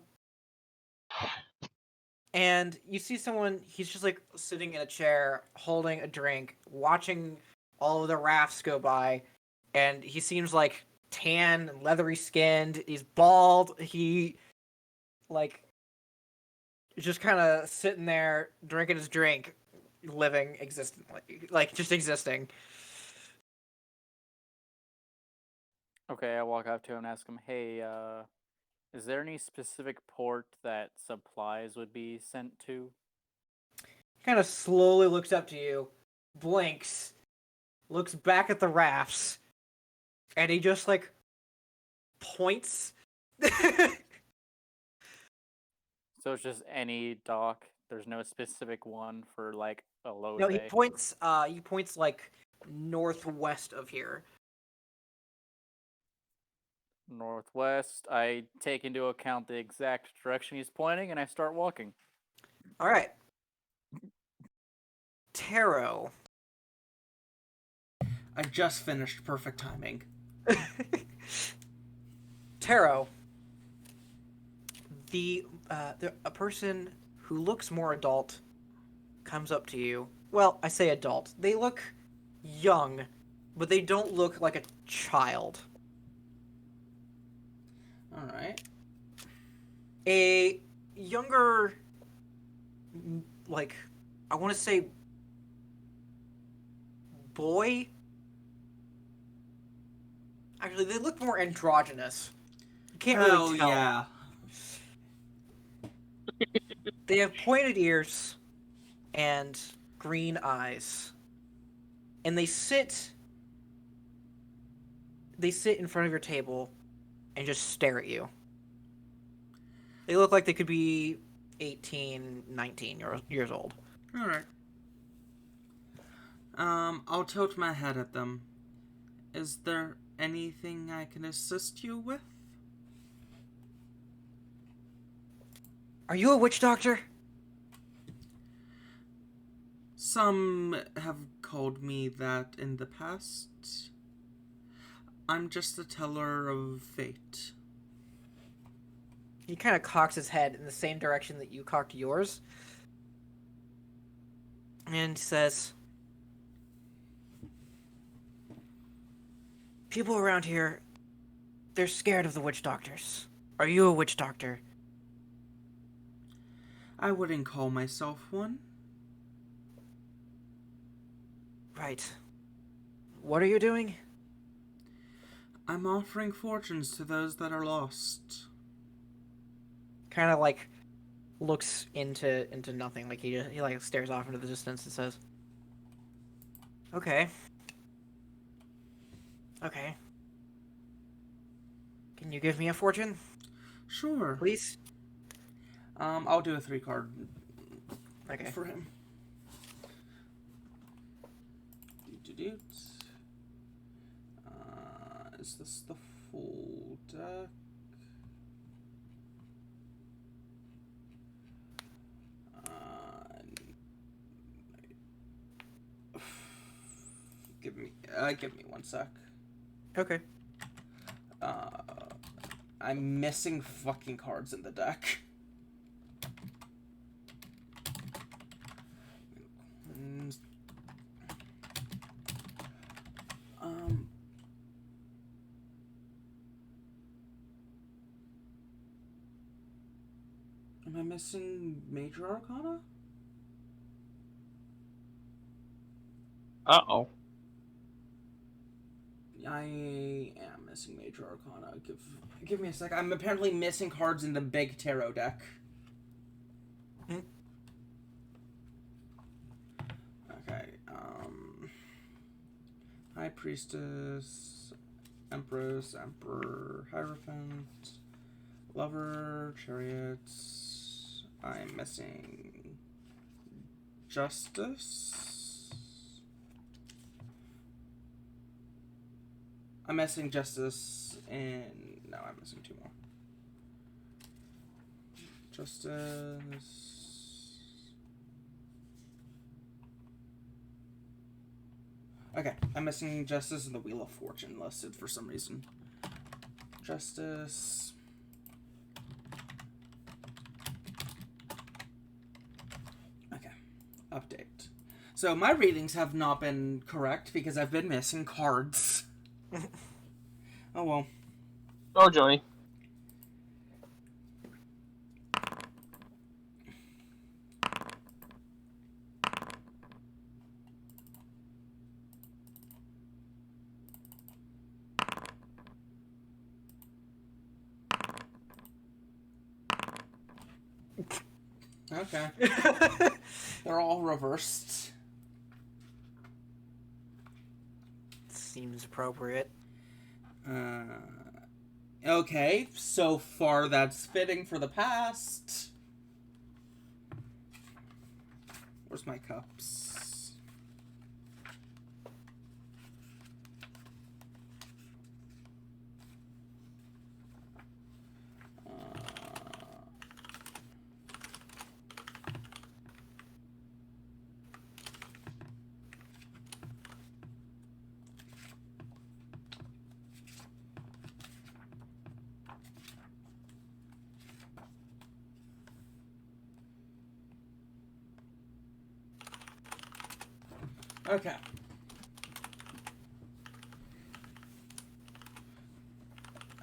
you see someone, he's just like sitting in a chair, holding a drink, watching all of the rafts go by, and he seems like tan and leathery skinned. He's bald. He like is just kind of sitting there drinking his drink, living existently, like just existing. Okay, I walk up to him and ask him, "Hey, is there any specific port that supplies would be sent to?" Kind of slowly looks up to you, blinks, looks back at the rafts, and he just like points. So it's just any dock. There's no specific one for like a load No, he bay. points. He points like northwest of here. Northwest. I take into account the exact direction he's pointing, and I start walking. All right. Tarot. I just finished. Perfect timing. Tarot. A person who looks more adult comes up to you. Well, I say adult. They look young, but they don't look like a child. All right. A younger, like, I want to say boy. Actually, they look more androgynous. You can't really tell. Yeah. They have pointed ears and green eyes. And they sit in front of your table and just stare at you. They look like they could be 18, 19 years old. All right. I'll tilt my head at them. Is there anything I can assist you with? Are you a witch doctor? Some have called me that in the past. I'm just a teller of fate. He kind of cocks his head in the same direction that you cocked yours. And says, people around here, they're scared of the witch doctors. Are you a witch doctor? I wouldn't call myself one. Right. What are you doing? I'm offering fortunes to those that are lost. Kind of like looks into nothing. Like he like stares off into the distance and says, "Okay. Okay. Can you give me a fortune, Sure. please?" I'll do a 3-card Okay. for him. Doot. Is this the full deck? Give me 1 sec. Okay. I'm missing fucking cards in the deck. Am I missing Major Arcana? Uh-oh. I am missing Major Arcana. Give me a sec. I'm apparently missing cards in the big tarot deck. Okay, High Priestess, Empress, Emperor, Hierophant, Lover, Chariots. I'm missing Justice. I'm missing Justice, and no, I'm missing 2 more. Justice. Okay, I'm missing Justice and the Wheel of Fortune listed for some reason. Justice. Okay, update. So my readings have not been correct because I've been missing cards. Oh well. Oh, Johnny. Okay. They're all reversed. Seems appropriate. Okay, so far that's fitting for the past. Where's my cups? Okay.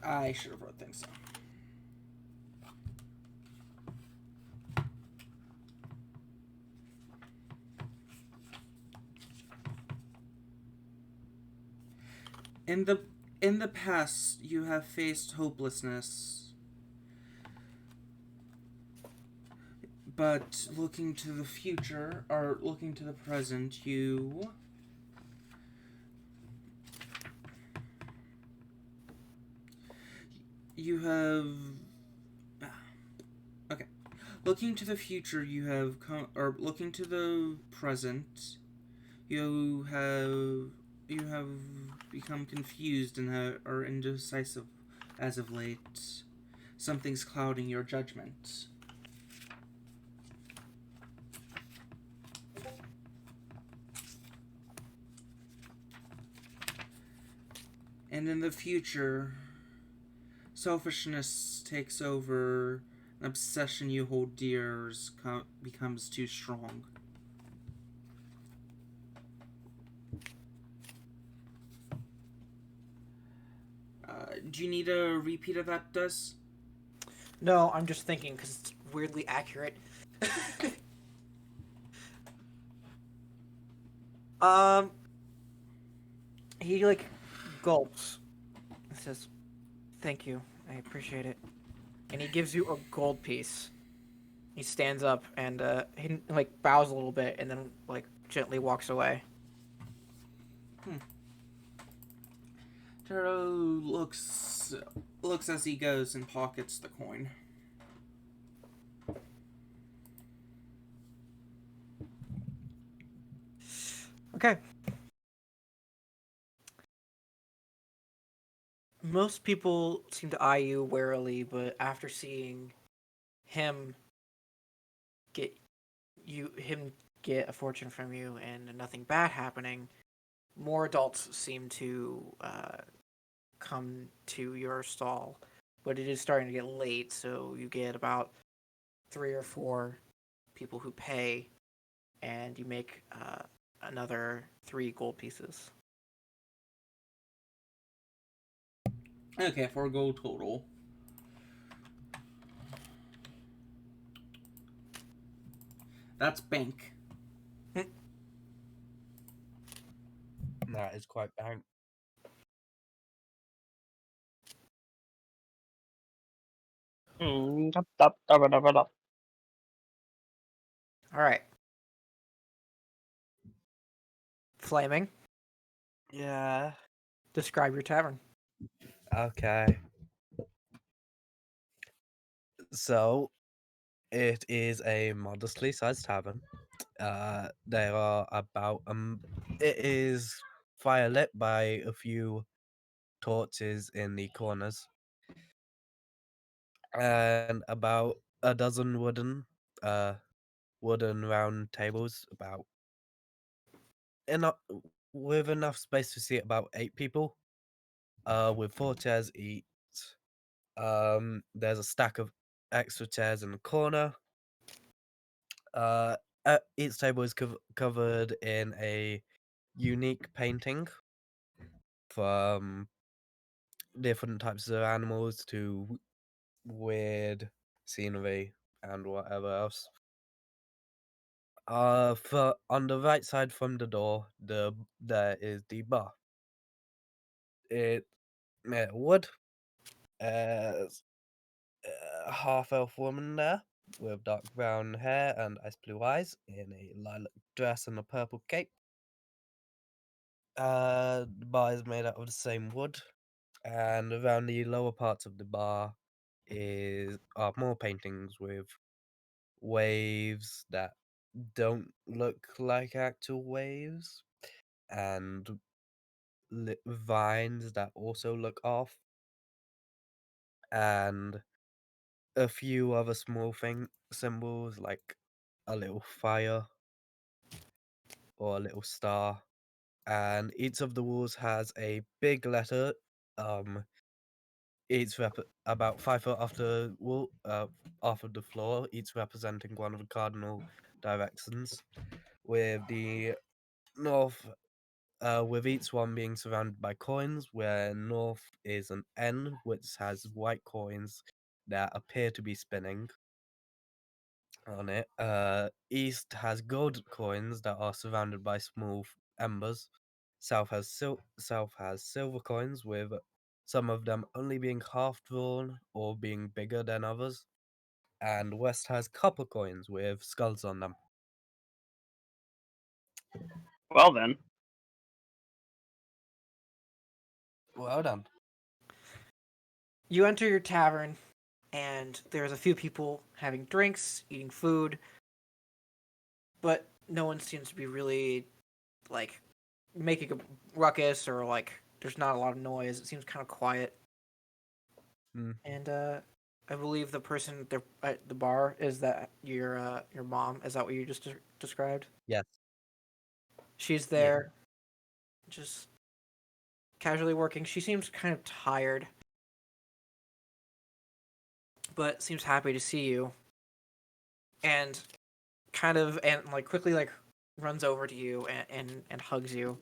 I should have wrote things down. In the past, you have faced hopelessness. But looking to the future, or looking to the present, you have... Okay. Looking to the future, you have or looking to the present, you have become confused and are indecisive as of late. Something's clouding your judgment. And in the future, selfishness takes over. An obsession you hold dear becomes too strong. Do you need a repeat of that, Des? No, I'm just thinking because it's weirdly accurate. He like gulps. He says, "Thank you, I appreciate it," and he gives you a gold piece. He stands up and he like bows a little bit and then like gently walks away. Taro looks as he goes and pockets the coin. Okay. Most people seem to eye you warily, but after seeing him get a fortune from you and nothing bad happening, more adults seem to come to your stall. But it is starting to get late, so you get about 3 or 4 people who pay, and you make another 3 gold pieces. Okay, 4 gold total. That's bank. That is quite bank. Mm, All right. Flaming, Yeah. describe your tavern. Okay. So, it is a modestly sized tavern. There are about it is firelit by a few torches in the corners, and about a dozen wooden round tables, about enough with enough space to seat about 8 people. With 4 chairs each. There's a stack of extra chairs in the corner. Each table is covered in a unique painting from different types of animals to weird scenery and whatever else. For on the right side from the door, there is the bar. It made of wood. There's a half-elf woman there with dark brown hair and ice blue eyes in a lilac dress and a purple cape. The bar is made out of the same wood, and around the lower parts of the bar are more paintings with waves that don't look like actual waves, and vines that also look off, and a few other small symbols like a little fire or a little star. And each of the walls has a big letter, each about 5 foot off the wall, off of the floor, each representing one of the cardinal directions, with the north, with each one being surrounded by coins, where north is an N, which has white coins that appear to be spinning on it. East has gold coins that are surrounded by small embers. South has silver coins, with some of them only being half drawn or being bigger than others. And West has copper coins with skulls on them. Well then, Well done. You enter your tavern, and there's a few people having drinks, eating food, but no one seems to be really, like, making a ruckus, or, like, there's not a lot of noise. It seems kind of quiet. Hmm. And, I believe the person at the bar is that your mom. Is that what you just described? Yes. She's Yeah. there, just casually working. She seems kind of tired, but seems happy to see you. And quickly runs over to you and hugs you.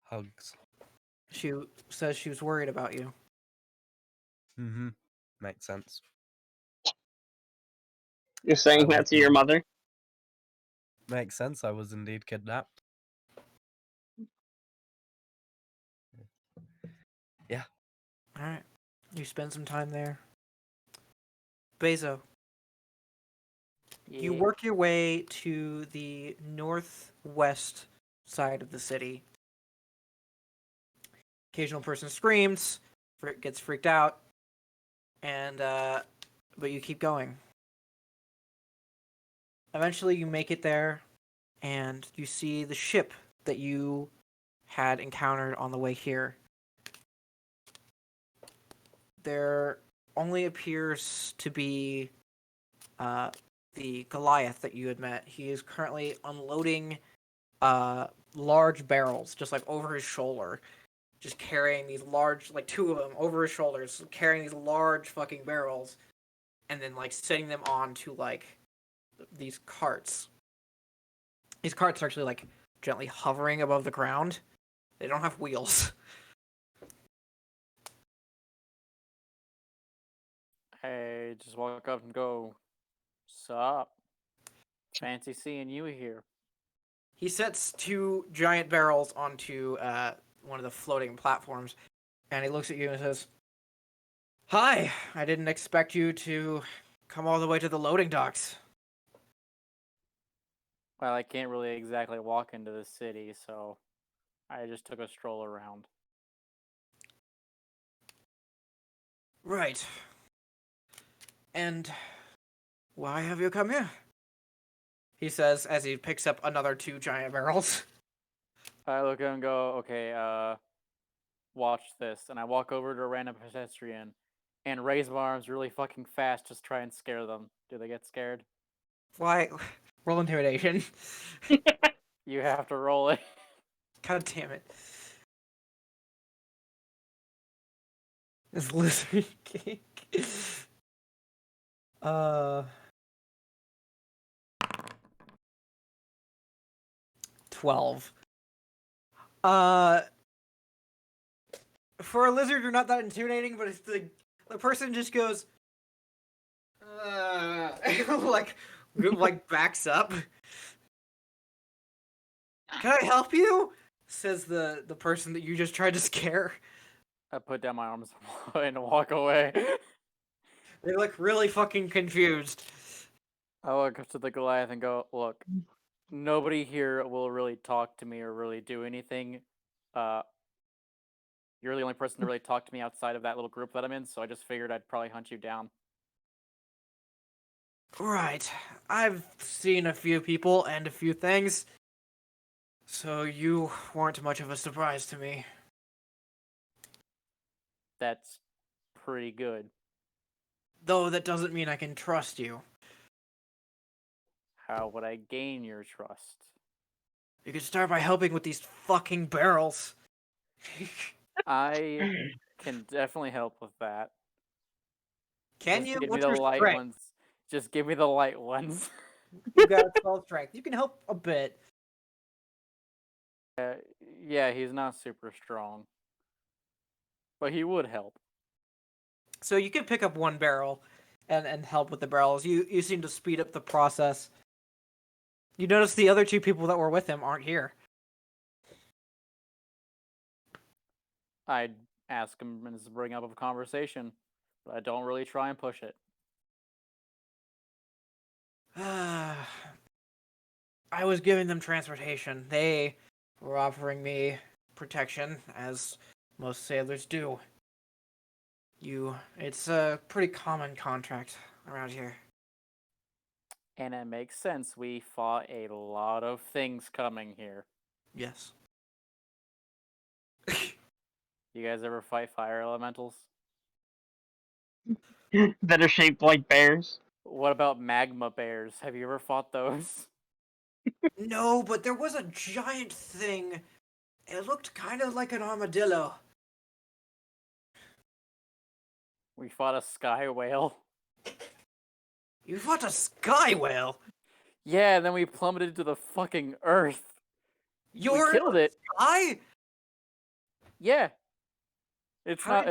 Hugs. She says she was worried about you. Mm-hmm. Makes sense. you're saying I that was to your mother? Makes sense. I was indeed kidnapped. Yeah. All right, you spend some time there. Bazo, you Yeah. work your way to the northwest side of the city. Occasional person screams, gets freaked out, and but you keep going. Eventually, you make it there, and you see the ship that you had encountered on the way here. There only appears to be the Goliath that you had met. He is currently unloading large barrels, just like over his shoulder, just carrying these large, like 2 of them over his shoulders, carrying these large fucking barrels, and then like setting them onto like these carts. These carts are actually like gently hovering above the ground. They don't have wheels. Hey, just walk up and go, sup? Fancy seeing you here. He sets 2 giant barrels onto one of the floating platforms, and he looks at you and says, "Hi, I didn't expect you to come all the way to the loading docks." Well, I can't really exactly walk into the city, so I just took a stroll around. Right. And why have you come here? He says as he picks up another 2 giant barrels. I look at him and go, okay, watch this. And I walk over to a random pedestrian and raise my arms really fucking fast, just try and scare them. Do they get scared? Why? Roll intimidation. You have to roll it. God damn it. This lizard cake. 12. For a lizard, you're not that intimidating, but it's the person just goes, like backs up. Can I help you? Says the person that you just tried to scare. I put down my arms and walk away. They look really fucking confused. I walk up to the Goliath and go, look, nobody here will really talk to me or really do anything. You're the only person to really talk to me outside of that little group that I'm in, so I just figured I'd probably hunt you down. Right. I've seen a few people and a few things, so you weren't much of a surprise to me. That's pretty good. Though that doesn't mean I can trust you. How would I gain your trust? You could start by helping with these fucking barrels. I can definitely help with that. Can Just you? give me What's the your light strength? ones. Just give me the light ones. You got 12 strength. You can help a bit. Yeah, he's not super strong. But he would help. So you can pick up one barrel and help with the barrels. You seem to speed up the process. You notice the other two people that were with him aren't here. I'd ask him and bring up a conversation, but I don't really try and push it. I was giving them transportation. They were offering me protection, as most sailors do. It's a pretty common contract around here. And it makes sense. We fought a lot of things coming here. Yes. You guys ever fight fire elementals? That are shaped like bears. What about magma bears? Have you ever fought those? No, but there was a giant thing. It looked kind of like an armadillo. We fought a sky whale. You fought a sky whale? Yeah, and then we plummeted to the fucking earth. You We were killed it. sky? Yeah. It's How not.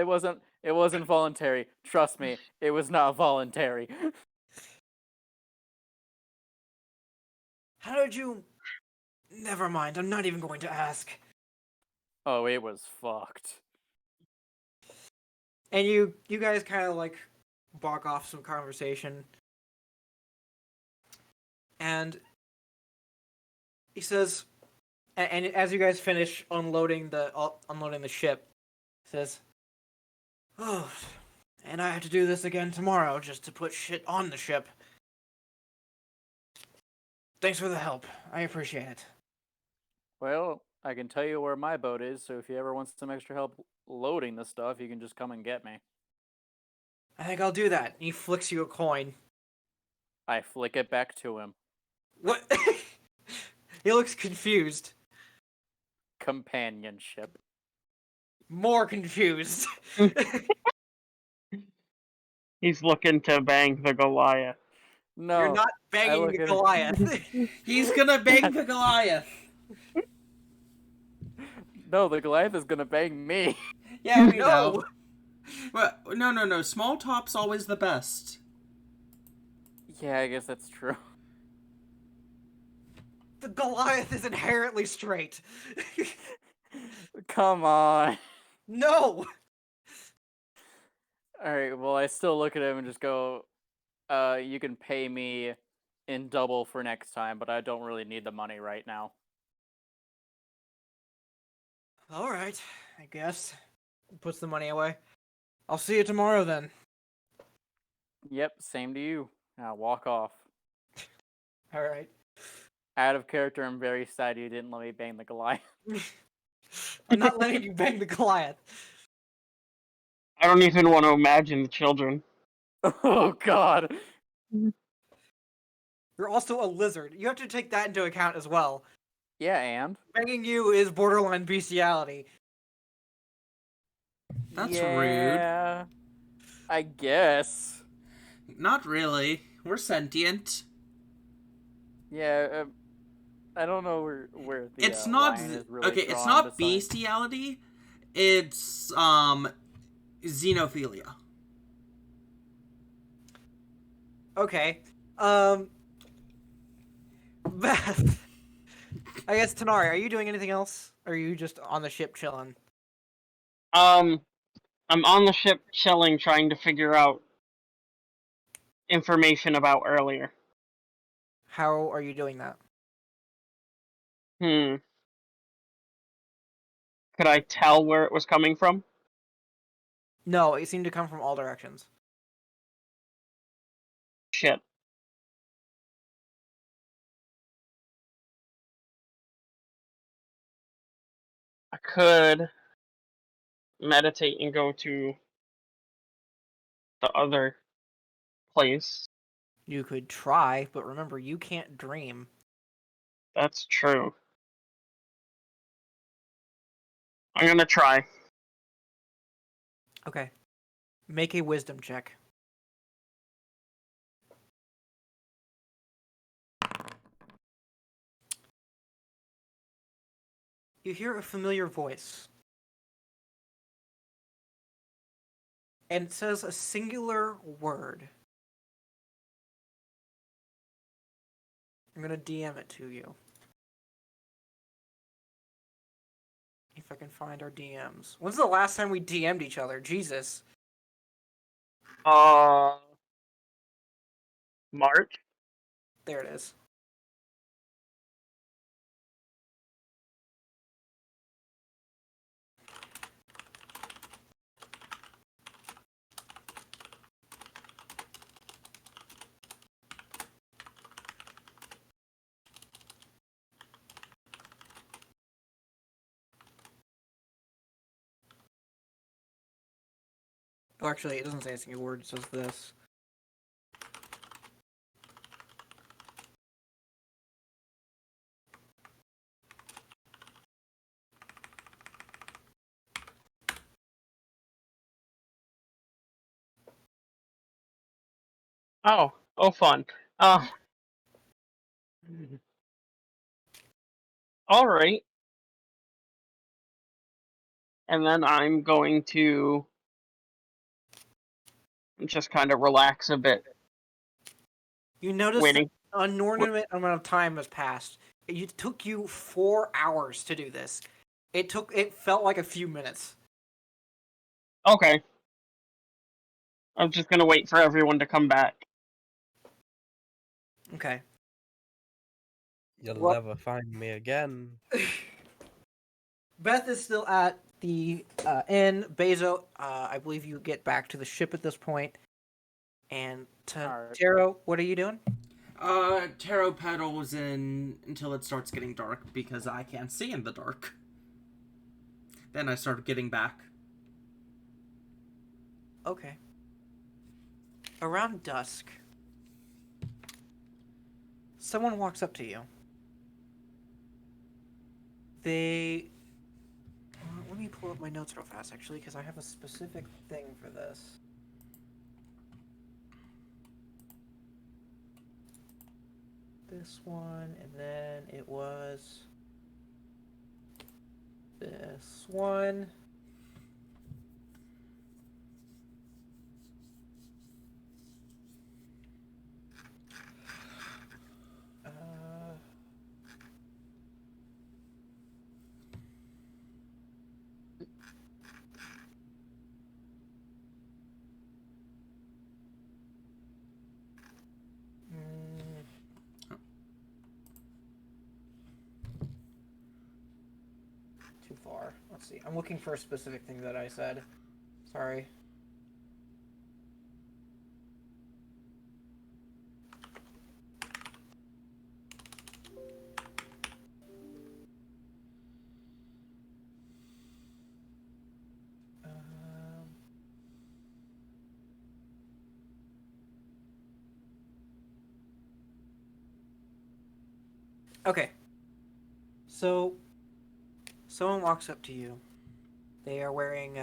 It wasn't voluntary. Trust me, it was not voluntary. How did you... Never mind, I'm not even going to ask. Oh, it was fucked. And you guys kind of like balk off some conversation. And he says, and as you guys finish unloading the ship, he says, "Oh, and I have to do this again tomorrow just to put shit on the ship. Thanks for the help. I appreciate it." Well, I can tell you where my boat is, so if you ever want some extra help loading the stuff, you can just come and get me. I think I'll do that. And he flicks you a coin. I flick it back to him. What? He looks confused. Companionship. More confused. He's looking to bang the Goliath. No, You're not banging look the at- Goliath. He's gonna bang the Goliath. No, the Goliath is gonna bang me. Yeah, we No. know. Well, no. Small talk's always the best. Yeah, I guess that's true. The Goliath is inherently straight. Come on. No. Alright, well, I still look at him and just go, you can pay me in double for next time, but I don't really need the money right now. All right, I guess. Puts the money away. I'll see you tomorrow then. Yep, same to you. Now walk off. All right. Out of character, I'm very sad you didn't let me bang the Goliath. I'm not letting you bang the Goliath. I don't even want to imagine the children. Oh God. You're also a lizard. You have to take that into account as well. Yeah, and Banging you is borderline bestiality. That's rude. yeah, I guess. Not really. We're sentient. Yeah, I don't know where the It's not line is really okay. drawn. It's not besides- bestiality. It's xenophilia. Okay. Beth. I guess Tonari, are you doing anything else? Or are you just on the ship chilling? I'm on the ship chilling, trying to figure out information about earlier. How are you doing that? Could I tell where it was coming from? No, it seemed to come from all directions. Shit. I could meditate and go to the other place. You could try, but remember, you can't dream. That's true. I'm gonna try. Okay. Make a wisdom check. You hear a familiar voice. And it says a singular word. I'm gonna DM it to you. If I can find our DMs. When's the last time we DM'd each other? Jesus. March? There it is. Oh, actually, it doesn't say a single word. It says this. Oh, fun. Alright. And then I'm going to just kind of relax a bit, You notice waiting. that an inordinate amount of time has passed. It took you 4 hours to do this. It felt like a few minutes. Okay. I'm just gonna wait for everyone to come back. Okay. You'll Well- never find me again. Beth is still at the inn. Bazo, I believe you get back to the ship at this point. And Alright. Taro, what are you doing? Tarot pedals in until it starts getting dark because I can't see in the dark. Then I start getting back. Okay. Around dusk, someone walks up to you. They... let me pull up my notes real fast, actually, because I have a specific thing for this. This one, and then it was... this one. Too far. Let's see. I'm looking for a specific thing that I said. Sorry. Okay. So, someone walks up to you. They are wearing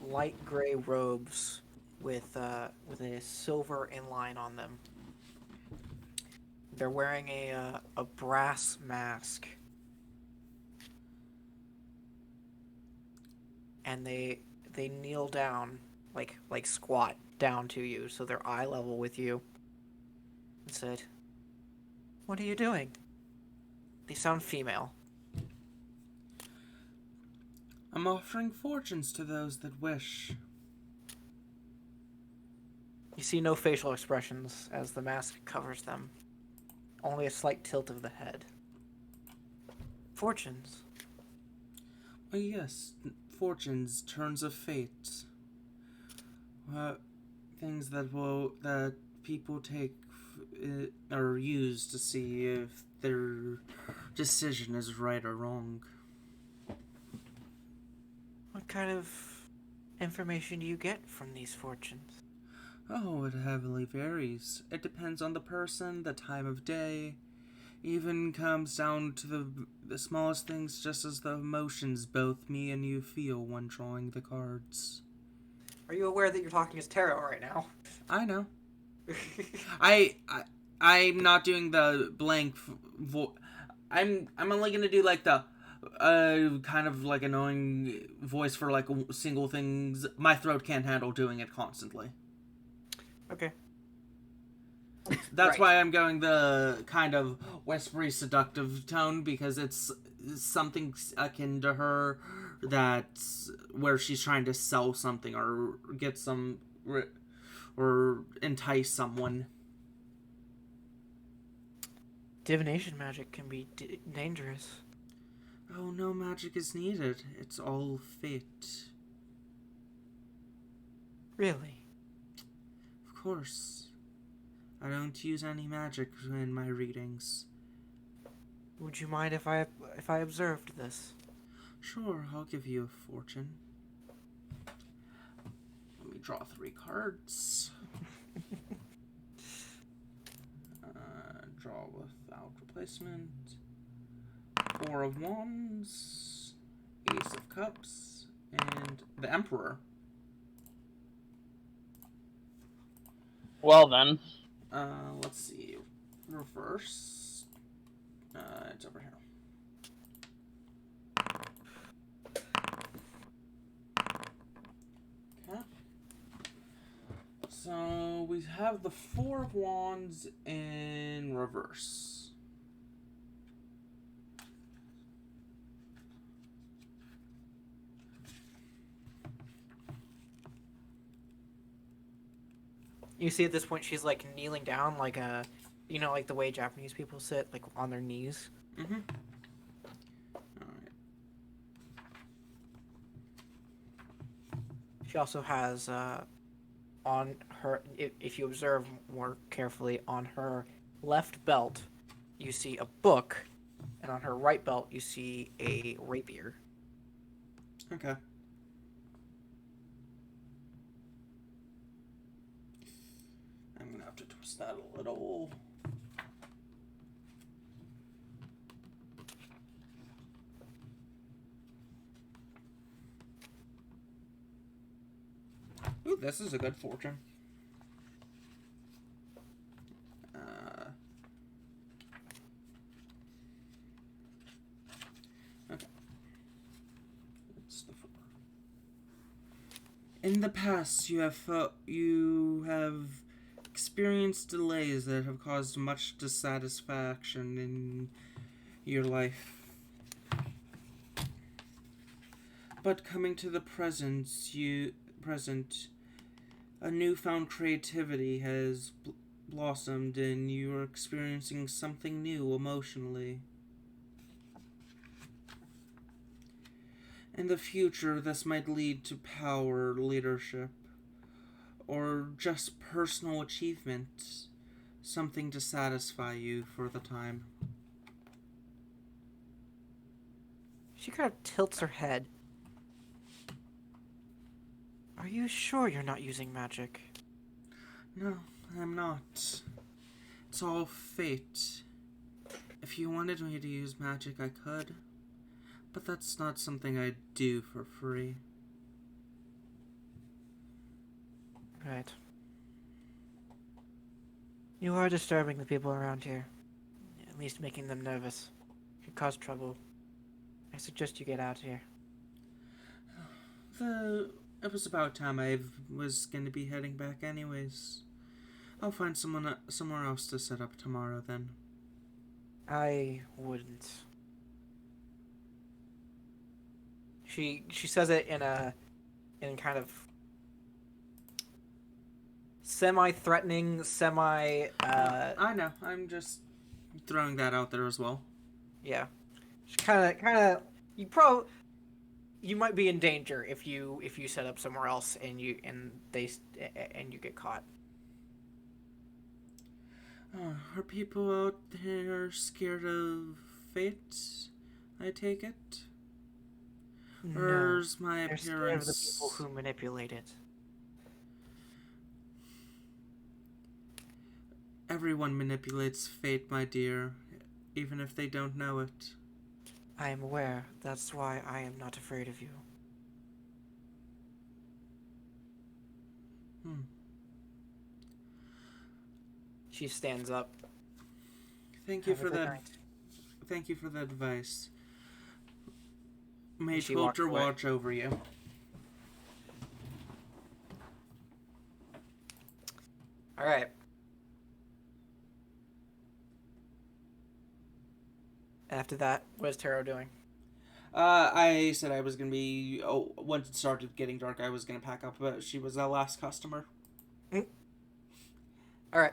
light gray robes with a silver inline on them. They're wearing a brass mask, and they kneel down, like squat down to you, so they're eye level with you, and said, "What are you doing?" They sound female. I'm offering fortunes to those that wish. You see no facial expressions as the mask covers them. Only a slight tilt of the head. Fortunes. Oh yes, fortunes, turns of fate. Things that people take or use to see if their decision is right or wrong. What kind of information do you get from these fortunes? Oh, it heavily varies. It depends on the person, the time of day. Even comes down to the smallest things, just as the emotions both me and you feel when drawing the cards. Are you aware that you're talking as tarot right now? I know. I'm not doing the blank I'm only gonna do like the kind of like annoying voice for like single things. My throat can't handle doing it constantly. Okay. That's Right. why I'm going the kind of whispery, seductive tone, because it's something akin to her, that's where she's trying to sell something or get some or entice someone. Divination magic can be dangerous. Oh, no magic is needed. It's all fate. Really? Of course. I don't use any magic in my readings. Would you mind if I observed this? Sure, I'll give you a fortune. Let me draw 3 cards. Draw without replacement. 4 of Wands, Ace of Cups, and the Emperor. Well then. Let's see. Reverse. It's over here. Okay. So we have the 4 of Wands in reverse. You see at this point she's like kneeling down like a, like the way Japanese people sit, like on their knees. Mm-hmm. Alright. She also has on her, if you observe more carefully, on her left belt you see a book, and on her right belt you see a rapier. Okay. I'm gonna have to twist that a little. Ooh, this is a good fortune. Okay. It's the 4. In the past, you have experienced delays that have caused much dissatisfaction in your life. But coming to the present, a newfound creativity has blossomed, and you are experiencing something new emotionally. In the future, this might lead to power, leadership, or just personal achievement, something to satisfy you for the time. She kind of tilts her head. Are you sure you're not using magic? No, I'm not. It's all fate. If you wanted me to use magic, I could. But that's not something I do for free. Right. You are disturbing the people around here. At least making them nervous. Could cause trouble. I suggest you get out of here. It was about time I was going to be heading back anyways. I'll find somewhere else to set up tomorrow then. I wouldn't. She says it in kind of semi-threatening, I know. I'm just throwing that out there as well. yeah. She kind of you might be in danger if you set up somewhere else and you get caught. Are people out there scared of fate? I take it. Or is my They're scared of the appearance? people who manipulate it. Everyone manipulates fate, my dear, even if they don't know it. I am aware. That's why I am not afraid of you. She stands up. Thank you Have a for good that. night. Thank you for the advice. May And she walks Filter away. watch over you. All right. After that, what is Taro doing? I said I was gonna be. Oh, once it started getting dark, I was gonna pack up, but she was the last customer. All right.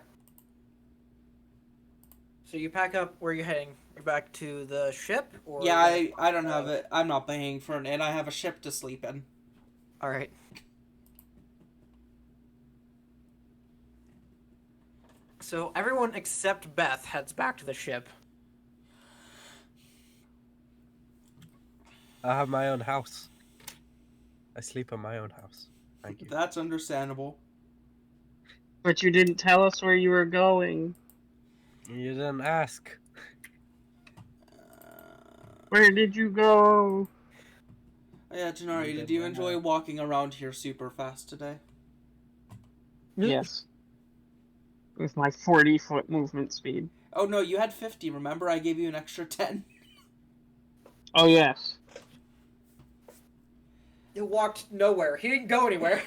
So you pack up. Where are you heading? You're back to the ship, or Yeah, I don't have it. I'm not paying for an inn. I have a ship to sleep in. All right. So everyone except Beth heads back to the ship. I have my own house. I sleep in my own house. Thank you. That's understandable. But you didn't tell us where you were going. You didn't ask. Where did you go? Yeah, Tonari, You did did you not. enjoy walking around here super fast today? Yes. With my 40-foot movement speed. Oh no, you had 50. Remember, I gave you an extra 10. Oh, yes. He walked nowhere. He didn't go anywhere.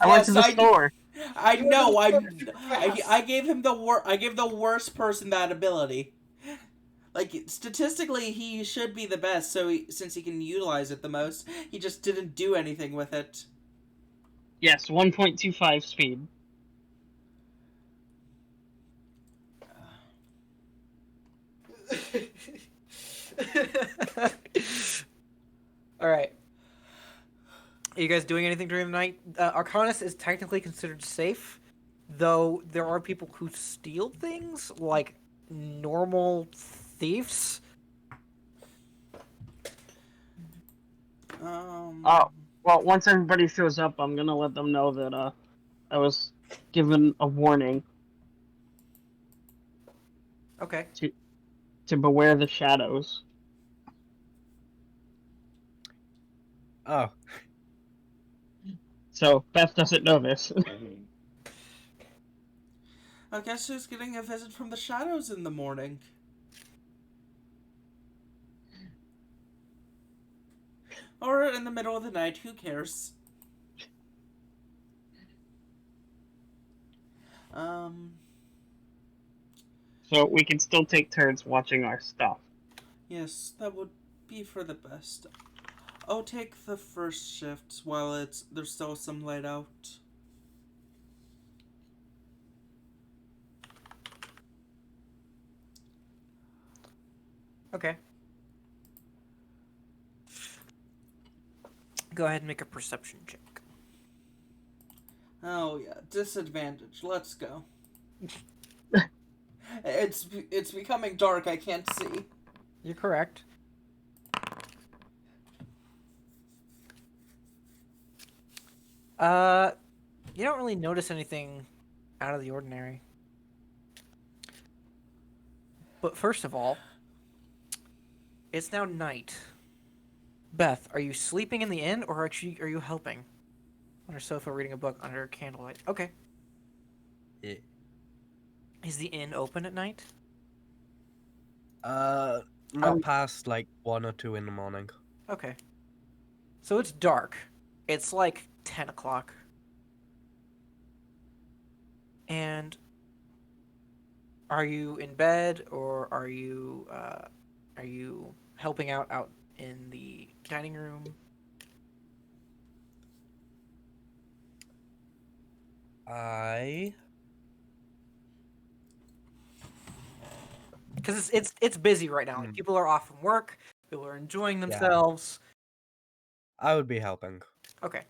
I went to the Yes, store. I You went to know. the I store super fast. I gave him I gave the worst person that ability. Like statistically, he should be the best. So since he can utilize it the most, he just didn't do anything with it. Yes, 1.25 speed. All right. Are you guys doing anything during the night? Arcanis is technically considered safe, though there are people who steal things, like normal thieves. Oh, well, once everybody shows up, I'm gonna let them know that, I was given a warning Okay. to beware the shadows. Oh, So, Beth doesn't know this. I guess who's getting a visit from the shadows in the morning? Or in the middle of the night, who cares? So, we can still take turns watching our stuff. Yes, that would be for the best. Oh, take the first shift while there's still some light out. Okay. Go ahead and make a perception check. Oh yeah, disadvantage. Let's go. It's becoming dark. I can't see. You're correct. You don't really notice anything out of the ordinary. But first of all, it's now night. Beth, are you sleeping in the inn, or actually are you helping? On her sofa, reading a book under candlelight. Okay. Yeah. Is the inn open at night? Not past like 1 or 2 in the morning. Okay. So it's dark. It's like 10 o'clock. And are you in bed, or are you helping out in the dining room? Because it's busy right now. Like, people are off from work. People are enjoying themselves. I would be helping. Okay.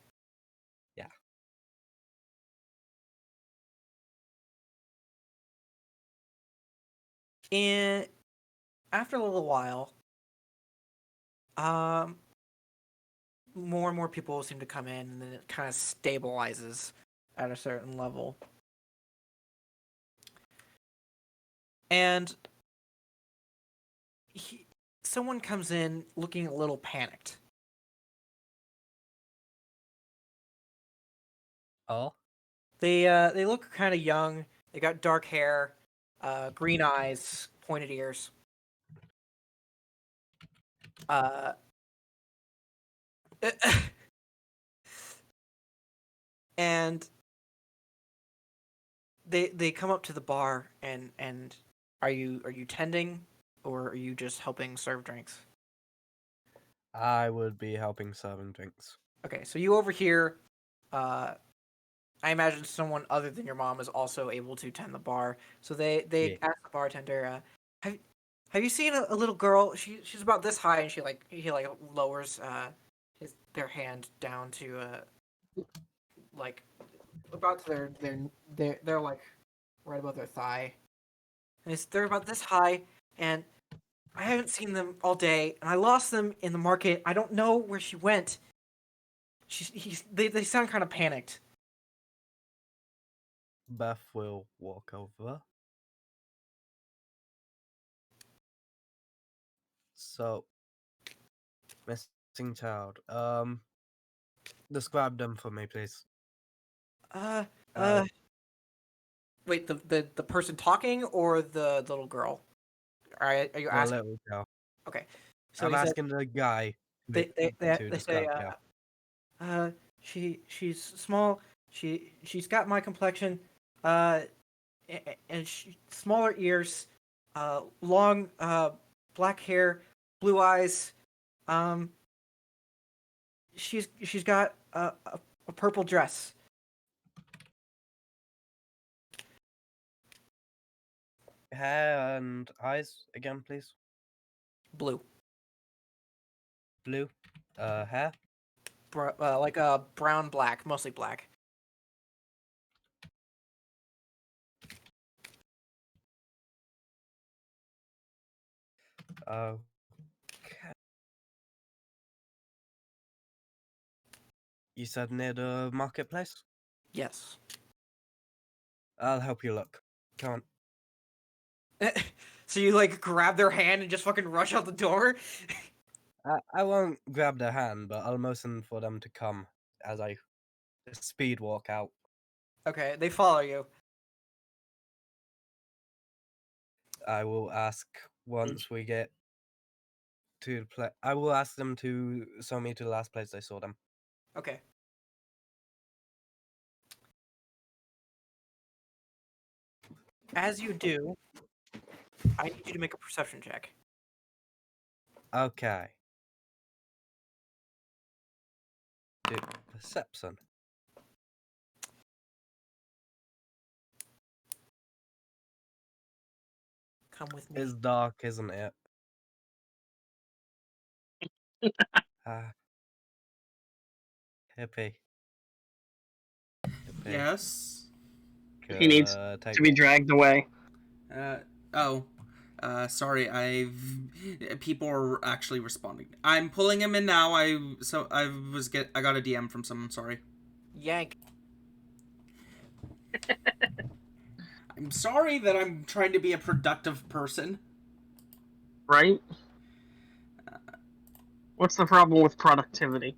Yeah. And after a little while, more and more people seem to come in, and then it kind of stabilizes at a certain level. And someone comes in looking a little panicked. Oh? They look kind of young. They got dark hair, green eyes, pointed ears. And they come up to the bar, and are you tending, or are you just helping serve drinks? I would be helping serving drinks. Okay, so you overhear. I imagine someone other than your mom is also able to tend the bar. So they Yeah. ask the bartender, have you seen a little girl? She's about this high, and he lowers their hand down to like about to they're like right above their thigh. And they're about this high, and I haven't seen them all day, and I lost them in the market. I don't know where she went. They sound kind of panicked. Beth will walk over. So, missing child. Describe them for me, please. Wait, the person talking, or the little girl? Are you The asking? little girl. Okay, so I'm he said asking the guy they to say describe her. she's small. She's got my complexion, and smaller ears, long black hair, blue eyes. She's got a purple dress. Hair and eyes again, please. Blue. Blue. Hair. Like a brown black, mostly black. Okay. You said near the marketplace? Yes. I'll help you look. Come on. So you like grab their hand and just fucking rush out the door? I won't grab their hand, but I'll motion for them to come as I speed walk out. Okay, they follow you. I will ask once we get to the place. I will ask them to show me to the last place I saw them. Okay. As you do, I need you to make a perception check. Okay. Perception. Come with me. It's dark, isn't it? Hippie. Yes. He needs Take to be dragged away. Sorry, people are actually responding. I'm pulling him in now. I got a DM from someone, sorry. Yank. I'm sorry that I'm trying to be a productive person. Right? What's the problem with productivity?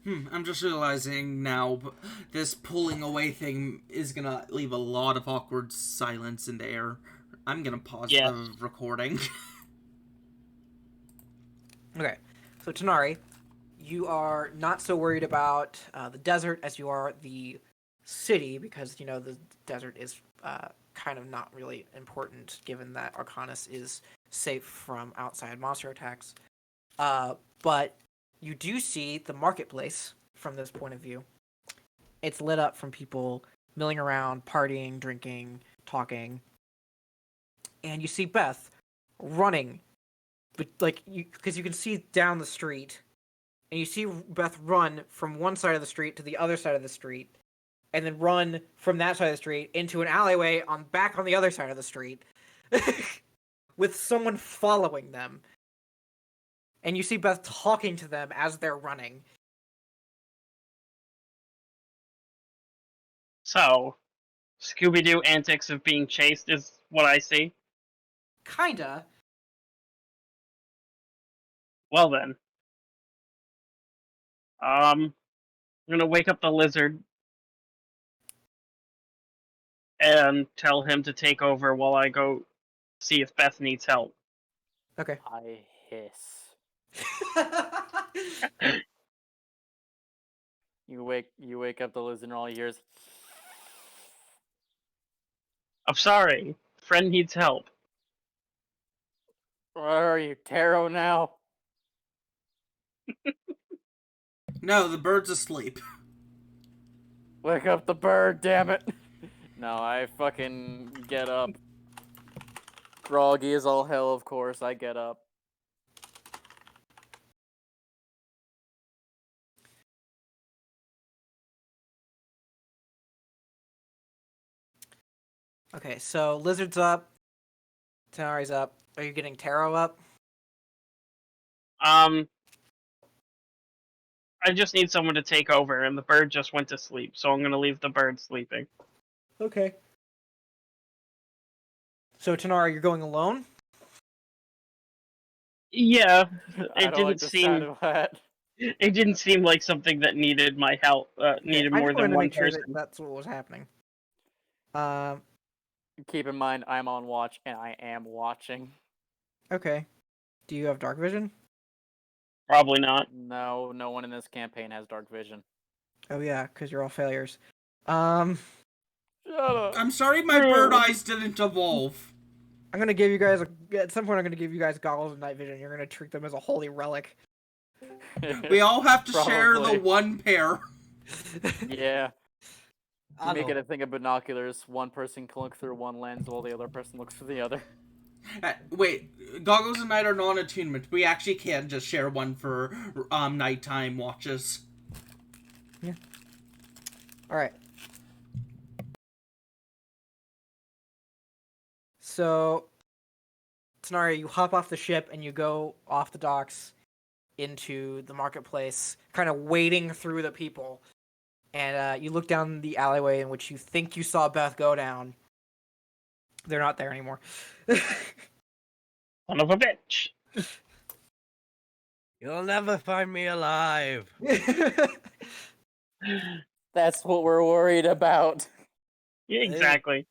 I'm just realizing now, this pulling away thing is gonna leave a lot of awkward silence in the air. I'm gonna pause Yes. the recording. Okay, so Tonari, you are not so worried about the desert as you are the city, because you know the desert is kind of not really important, given that Arcanis is safe from outside monster attacks. But you do see the marketplace from this point of view. It's lit up from people milling around, partying, drinking, talking, and you see Beth running, but like because you can see down the street, and you see Beth run from one side of the street to the other side of the street, and then run from that side of the street into an alleyway back on the other side of the street, with someone following them. And you see Beth talking to them as they're running. So, Scooby-Doo antics of being chased is what I see. Kinda. Well then. I'm gonna wake up the lizard and tell him to take over while I go see if Beth needs help. Okay. I hiss. You wake up the lizard and all you hear is I'm sorry. Friend needs help. where are you, Taro now? No, the bird's asleep. Wake up the bird, damn it. No, I fucking get up. Groggy as all hell, of course, I get up. Okay, so Lizard's up. Tonari's up. Are you getting Tarot up? I just need someone to take over, and the bird just went to sleep, so I'm gonna leave the bird sleeping. Okay. So Tonari, you're going alone? Yeah, I it don't like didn't the seem sound of that. it didn't seem like something that needed my help. Needed I more just than wanted to one make sure person. that that's what was happening. Um. Keep in mind, I'm on watch and I am watching. Okay. Do you have dark vision? Probably not. No, no one in this campaign has dark vision. Oh yeah, because you're all failures. Um. Shut up. I'm sorry my bird eyes didn't evolve. I'm gonna give you guys at some point. I'm gonna give you guys goggles of night vision. You're gonna treat them as a holy relic. We all have to share the Probably. one pair. Yeah. You I make know. it a thing of binoculars. One person can look through one lens while the other person looks through the other. Wait, goggles and night are non-attunement. We actually can just share one for nighttime watches. Yeah. All right. So, Tonari, you hop off the ship and you go off the docks into the marketplace, kind of wading through the people. And you look down the alleyway in which you think you saw Beth go down. They're not there anymore. Son of a bitch. You'll never find me alive. That's what we're worried about. Yeah, exactly.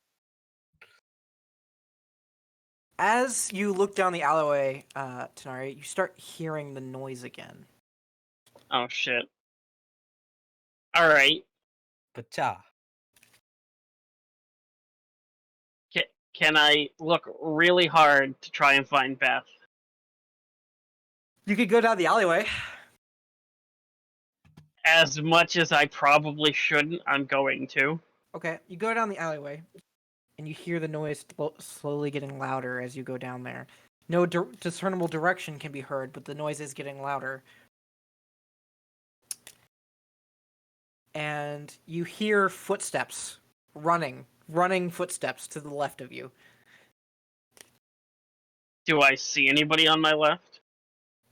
As you look down the alleyway, Tonari, you start hearing the noise again. Oh shit. All right. Pacha. Can I look really hard to try and find Beth? You could go down the alleyway. As much as I probably shouldn't, I'm going to. Okay, you go down the alleyway, and you hear the noise slowly getting louder as you go down there. No discernible direction can be heard, but the noise is getting louder. And you hear footsteps running footsteps to the left of you. Do I see anybody on my left?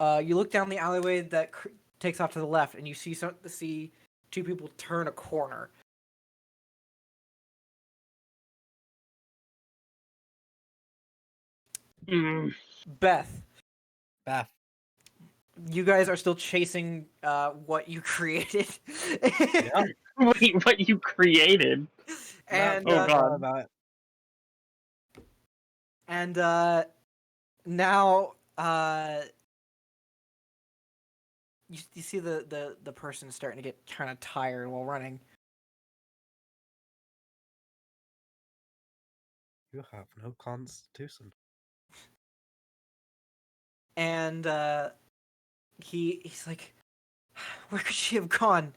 You look down the alleyway that takes off to the left, and you see two people turn a corner. Beth, Beth. you guys are still chasing what you created. Yeah. Wait, what you created? And Oh, God. About it. and now you see the person starting to get kind of tired while running. You have no constitution. And he's like, where could she have gone?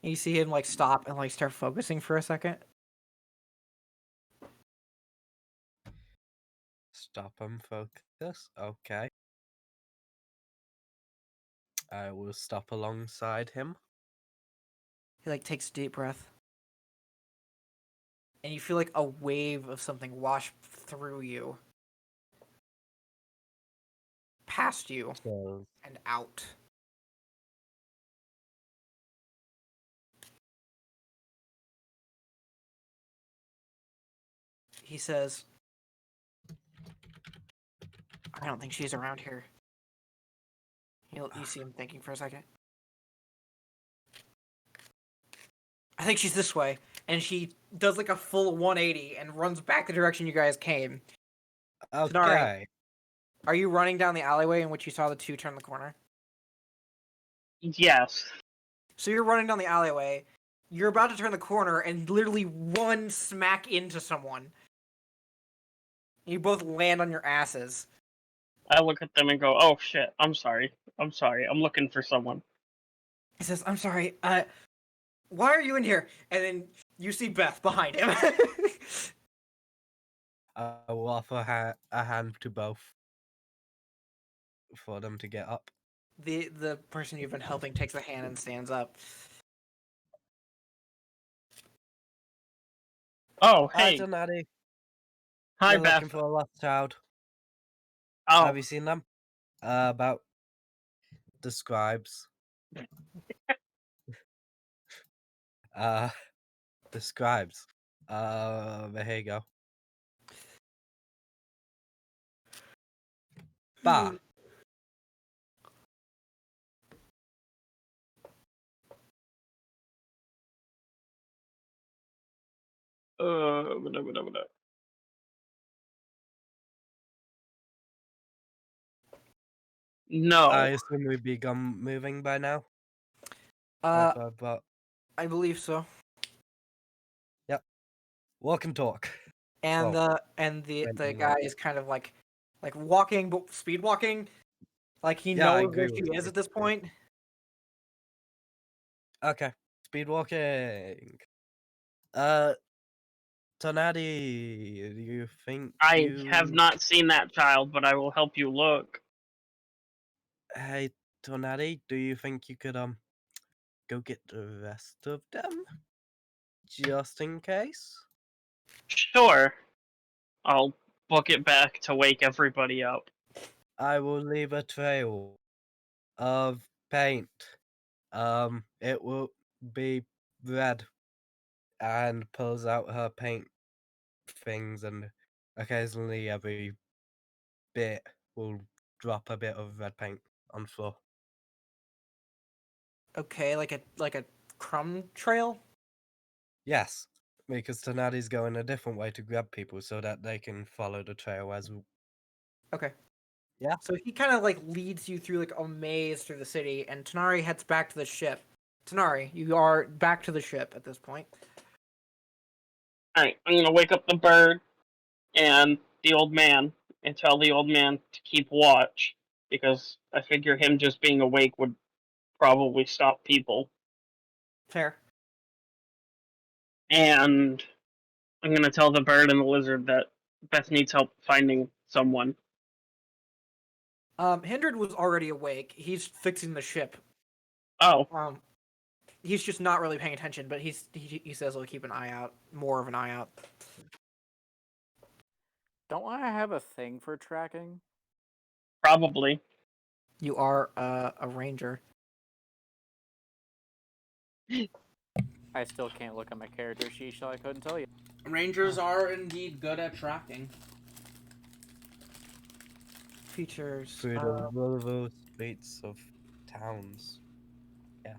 And you see him like stop and like start focusing for a second. Stop and focus. Okay. I will stop alongside him. He like takes a deep breath. And you feel like a wave of something wash through you. Past you So and out. He says, I don't think she's around here. You see him thinking for a second. I think she's this way. And she does like a full 180 and runs back the direction you guys came. okay. Are you running down the alleyway in which you saw the two turn the corner? Yes. So you're running down the alleyway. You're about to turn the corner and literally run smack into someone. You both land on your asses. I look at them and go, oh shit, I'm sorry. I'm looking for someone. He says, I'm sorry, why are you in here? And then you see Beth behind him. I will offer a hand to both for them to get up. The person you've been helping takes the hand and stands up. Oh, Hi, hey. Tonari. Hi, We're Beth. looking for a lost child. Oh, Have you seen them? About the scribes. Uh, the scribes. Here you go. Bah. whatever. No. I assume we've begun moving by now. But I believe so. walk and talk. And Well, the went guy is kind of like walking, but speed walking. Like he Yeah, I knows agree where she with is you. at this point. Okay. Speed walking. Tonari, do you think I have you... not seen that child, but I will help you look. Hey, Tonari, do you think you could go get the rest of them? Just in case? Sure. I'll book it back to wake everybody up. I will leave a trail of paint. It will be red, and pulls out her paint things, and occasionally every bit will drop a bit of red paint on the floor. Okay, like a crumb trail. Yes, because Tonari's going a different way to grab people so that they can follow the trail as well. Okay. Yeah. So he kind of leads you through a maze through the city, and Tonari heads back to the ship. Tonari, you are back to the ship at this point. Alright, I'm gonna wake up the bird and the old man and tell the old man to keep watch, because I figure him just being awake would probably stop people. Fair. And I'm gonna tell the bird and the lizard that Beth needs help finding someone. Hindred was already awake. He's fixing the ship. Oh, He's just not really paying attention, but he says he'll keep an eye out, more of an eye out. Don't I have a thing for tracking? probably. You are a ranger. I still can't look at my character sheet, so I couldn't tell you. Rangers are indeed good at tracking. Features. Through the rural streets of towns. Yes.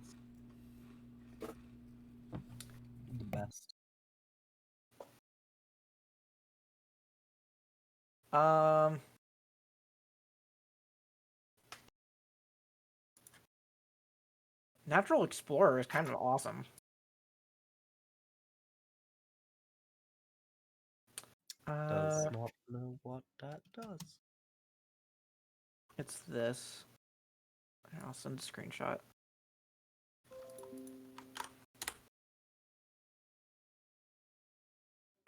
The best. Natural Explorer is kind of awesome. Does not know what that does. It's this. I'll send a screenshot.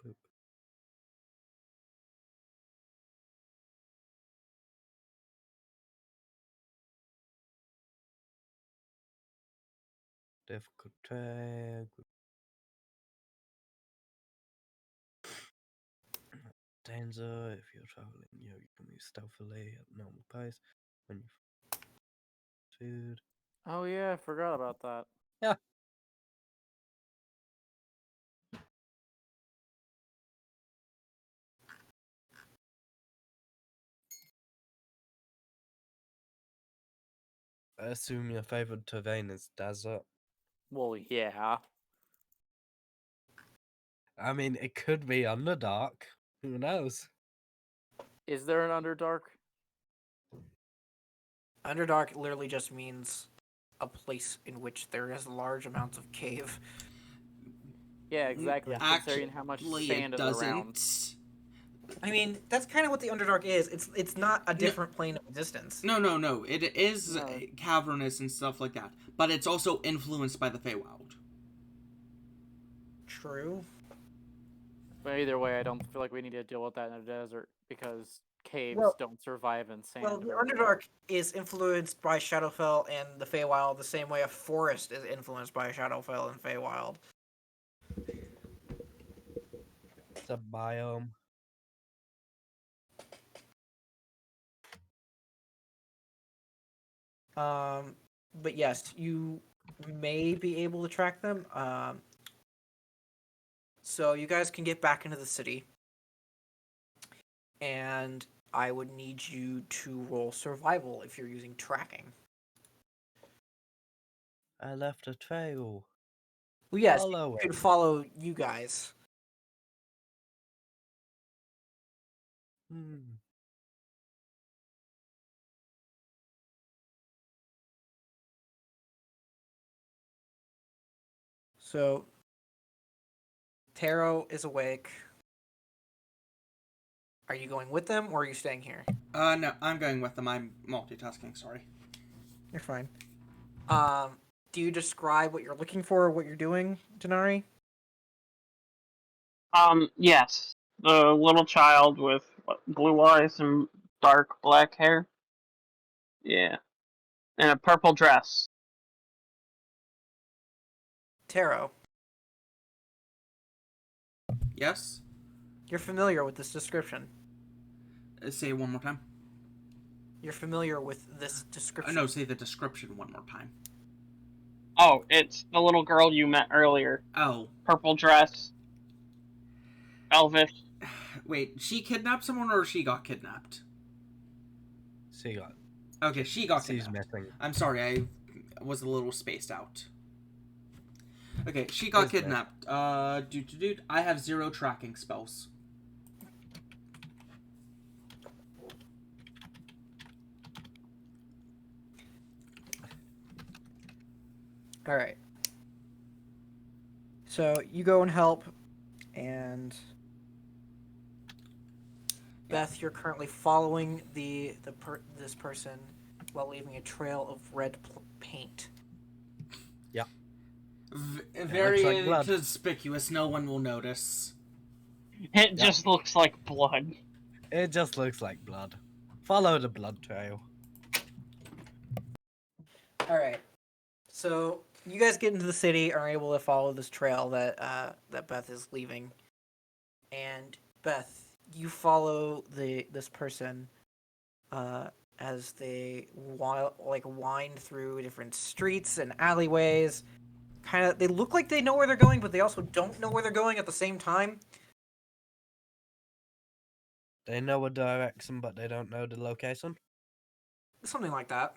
Boop. Difficult tag. Danger, if you're traveling, you can move stealthily at normal pace when you food. Oh yeah, I forgot about that. Yeah. I assume your favorite terrain is desert. Well, yeah. I mean, it could be Underdark. Who knows? Is there an Underdark? Underdark literally just means a place in which there is large amounts of cave. Yeah, exactly. Yeah. Considering how much Actually, sand it is around. doesn't. I mean, that's kind of what the Underdark is. It's not a different plane of existence. No. It is No. cavernous and stuff like that, but it's also influenced by the Feywild. True. But either way, I don't feel like we need to deal with that in a desert because caves Well- don't survive in sand. Well, the very Underdark is influenced by Shadowfell and the Feywild the same way a forest is influenced by Shadowfell and Feywild. It's a biome. But yes, you may be able to track them. So you guys can get back into the city, and I would need you to roll survival if you're using tracking. I left a trail. Well, yes, Follow you it. could follow you guys. Hmm. So Taro is awake. Are you going with them or are you staying here? No, I'm going with them. I'm multitasking, sorry. You're fine. Do you describe what you're looking for or what you're doing, Tonari? Yes. The little child with blue eyes and dark black hair. Yeah. And a purple dress. Taro, Yes? you're familiar with this description. Say it one more time. You're familiar with this description. No, say the description one more time. Oh, it's the little girl you met earlier. Oh. Purple dress. Elvish. Wait, she kidnapped someone or she got kidnapped? She got. Okay, she got She's kidnapped. missing. I'm sorry, I was a little spaced out. Okay, she got Is it? kidnapped. I have 0 tracking spells. All right. So you go and help, and Beth, you're currently following this person while leaving a trail of red paint. Very like blood. inconspicuous. No one will notice. It just looks like blood. It just looks like blood. Follow the blood trail. All right. So you guys get into the city, are able to follow this trail that Beth is leaving, and Beth, you follow this person as they wind through different streets and alleyways. They look like they know where they're going, but they also don't know where they're going at the same time. They know a direction, but they don't know the location. Something like that.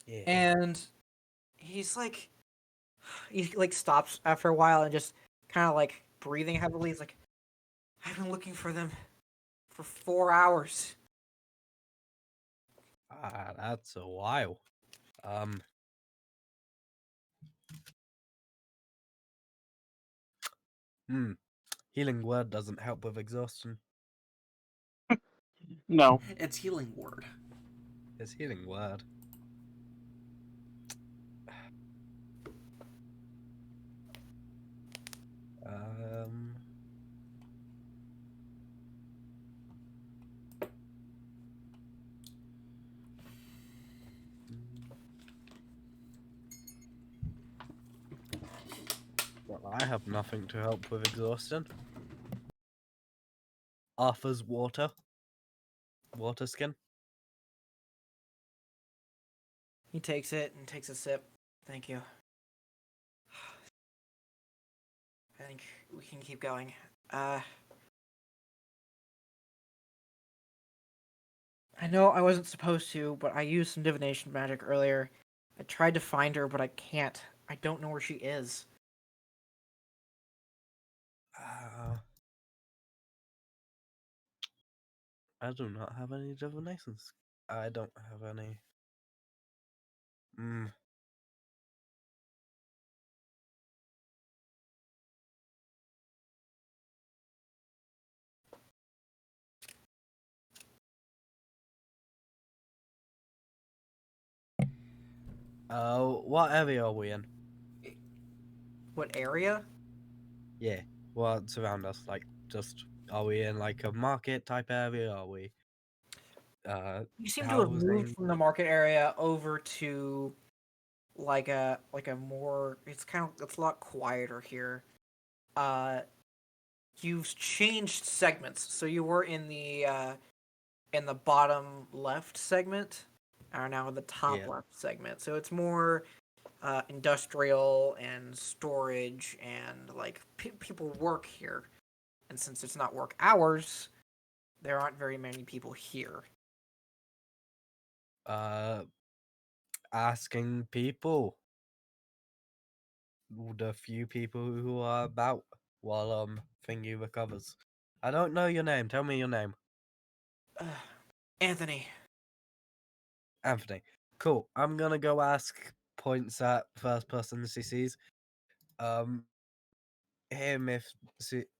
Yeah. And he stops after a while and just kind of like breathing heavily. He's like, I've been looking for them for 4 hours. That's a while. Healing word doesn't help with exhaustion. No. It's healing word. It's healing word. Well, I have nothing to help with exhaustion. Arthur's water skin. He takes it and takes a sip. Thank you. I think we can keep going. I know I wasn't supposed to, but I used some divination magic earlier. I tried to find her, but I can't. I don't know where she is. I do not have any divinations. I don't have any. What area are we in? What area? Yeah, what's around us? Like, just are we in like a market type area? Are we? You seem to have moved Housing. from the market area over to more. It's a lot quieter here. You've changed segments, so you were in the bottom left segment, are now in the top Yeah. left segment. So it's more industrial and storage, and like people work here. And since it's not work hours, there aren't very many people here. Asking people, the few people who are about while Thingy recovers. I don't know your name. Tell me your name. Anthony. Anthony. Cool. I'm gonna go ask points at first person she sees. Him if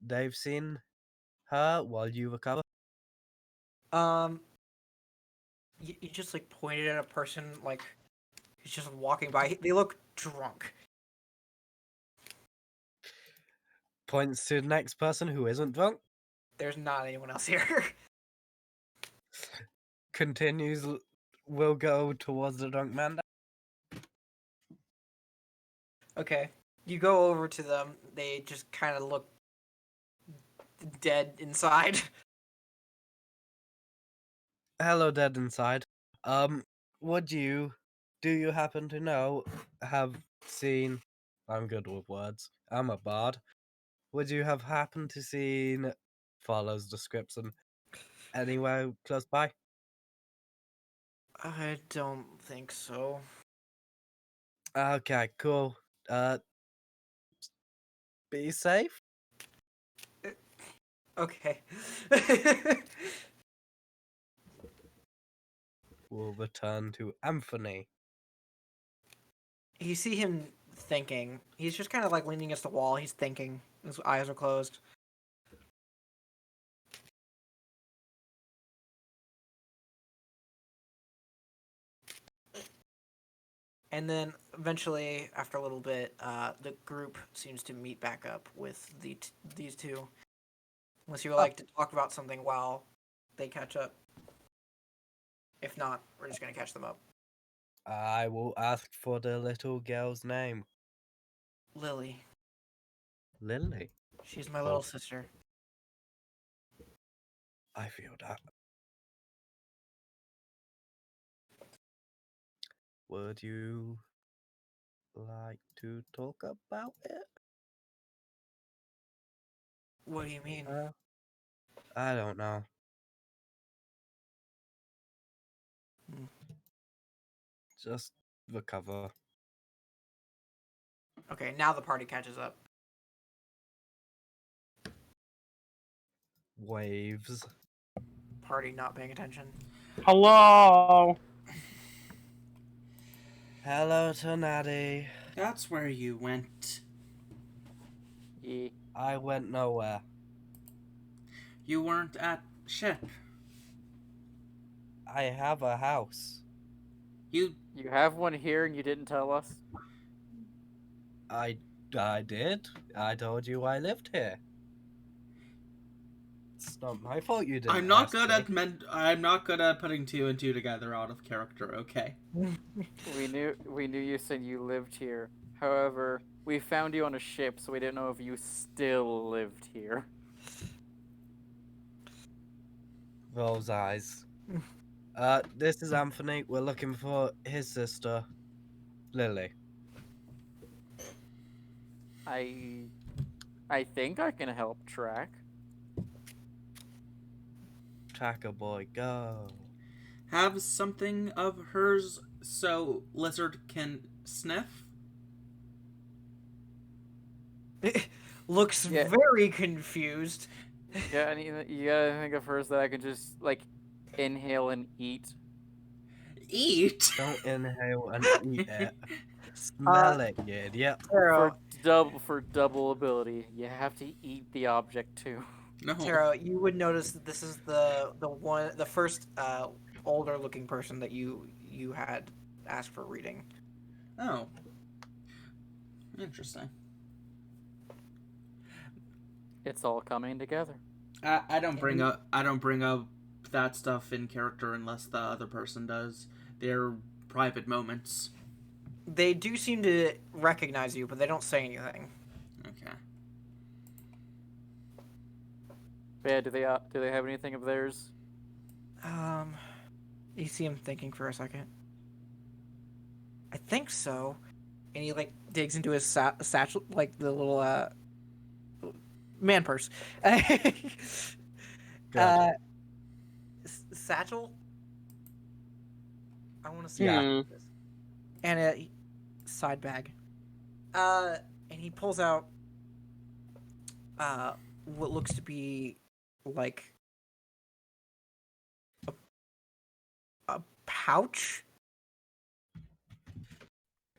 they've seen her while you recover. Um, you just like pointed at a person like who's just walking by. They look drunk. Points to the next person who isn't drunk. There's not anyone else here. Continues. Will go towards the drunk man. Okay. You go over to them. They just kind of look dead inside. Hello, dead inside. Would you? Do you happen to know? Have seen? I'm good with words. I'm a bard. Would you have happened to seen? Follows description. Anywhere close by? I don't think so. Okay, cool. Be safe. Okay. We'll return to Anthony. You see him thinking. He's just kind of like leaning against the wall. He's thinking. His eyes are closed. And then eventually, after a little bit, the group seems to meet back up with these two. Unless you would like to talk about something while they catch up. If not, we're just gonna catch them up. I will ask for the little girl's name. Lily. Lily. She's my little sister. I feel that. Would you like to talk about it? What do you mean? I don't know. Hmm. Just recover. Okay, now the party catches up. Waves. Party not paying attention. Hello. Hello, Tonari. That's where you went. Yeah. I went nowhere. You weren't at ship. I have a house. You You have one here and you didn't tell us? I did. I told you I lived here. It's not my fault you didn't. I'm not ask good me. at I'm not good at putting two and two together out of character, okay? We knew you said you lived here. However, we found you on a ship, so we didn't know if you still lived here. Rolls eyes. This is Anthony. We're looking for his sister, Lily. I think I can help track. Tracker boy, go. Have something of hers so Lizard can sniff? Looks Yeah. very confused. Yeah, and you gotta think of hers that I can just like inhale and eat. Eat? Don't inhale and eat it. Smell it, you idiot. Taro, For double ability, you have to eat the object too. No. Taro, you would notice that this is the first older looking person that you had asked for reading. Oh. Interesting. It's all coming together. I don't bring up that stuff in character unless the other person does. They're private moments. They do seem to recognize you, but they don't say anything. Okay. Yeah, do they have anything of theirs? You see him thinking for a second. I think so. And he like digs into his satchel, like the little man purse. Good. Satchel. I want to see. Yeah. Hmm. And a side bag. And he pulls out what looks to be like a pouch.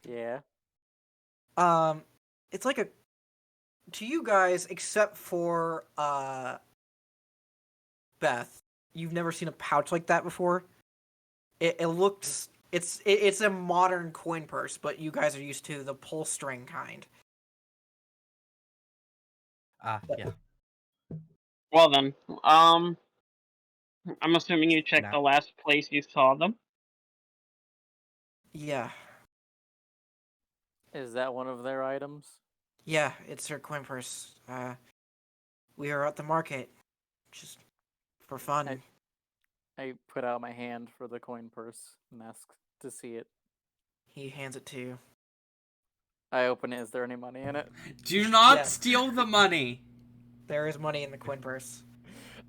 Yeah. It's like a to you guys, except for Beth, you've never seen a pouch like that before. It looks it's a modern coin purse, but you guys are used to the pull string kind. Yeah. Well then, I'm assuming you checked the Now, last place you saw them. Yeah, Is that one of their items? yeah, it's her coin purse. We are at the market, just for fun. I put out my hand for the coin purse and ask to see it. He hands it to you. I open it. Is there any money in it? Do not Yes. steal the money. There is money in the coin purse.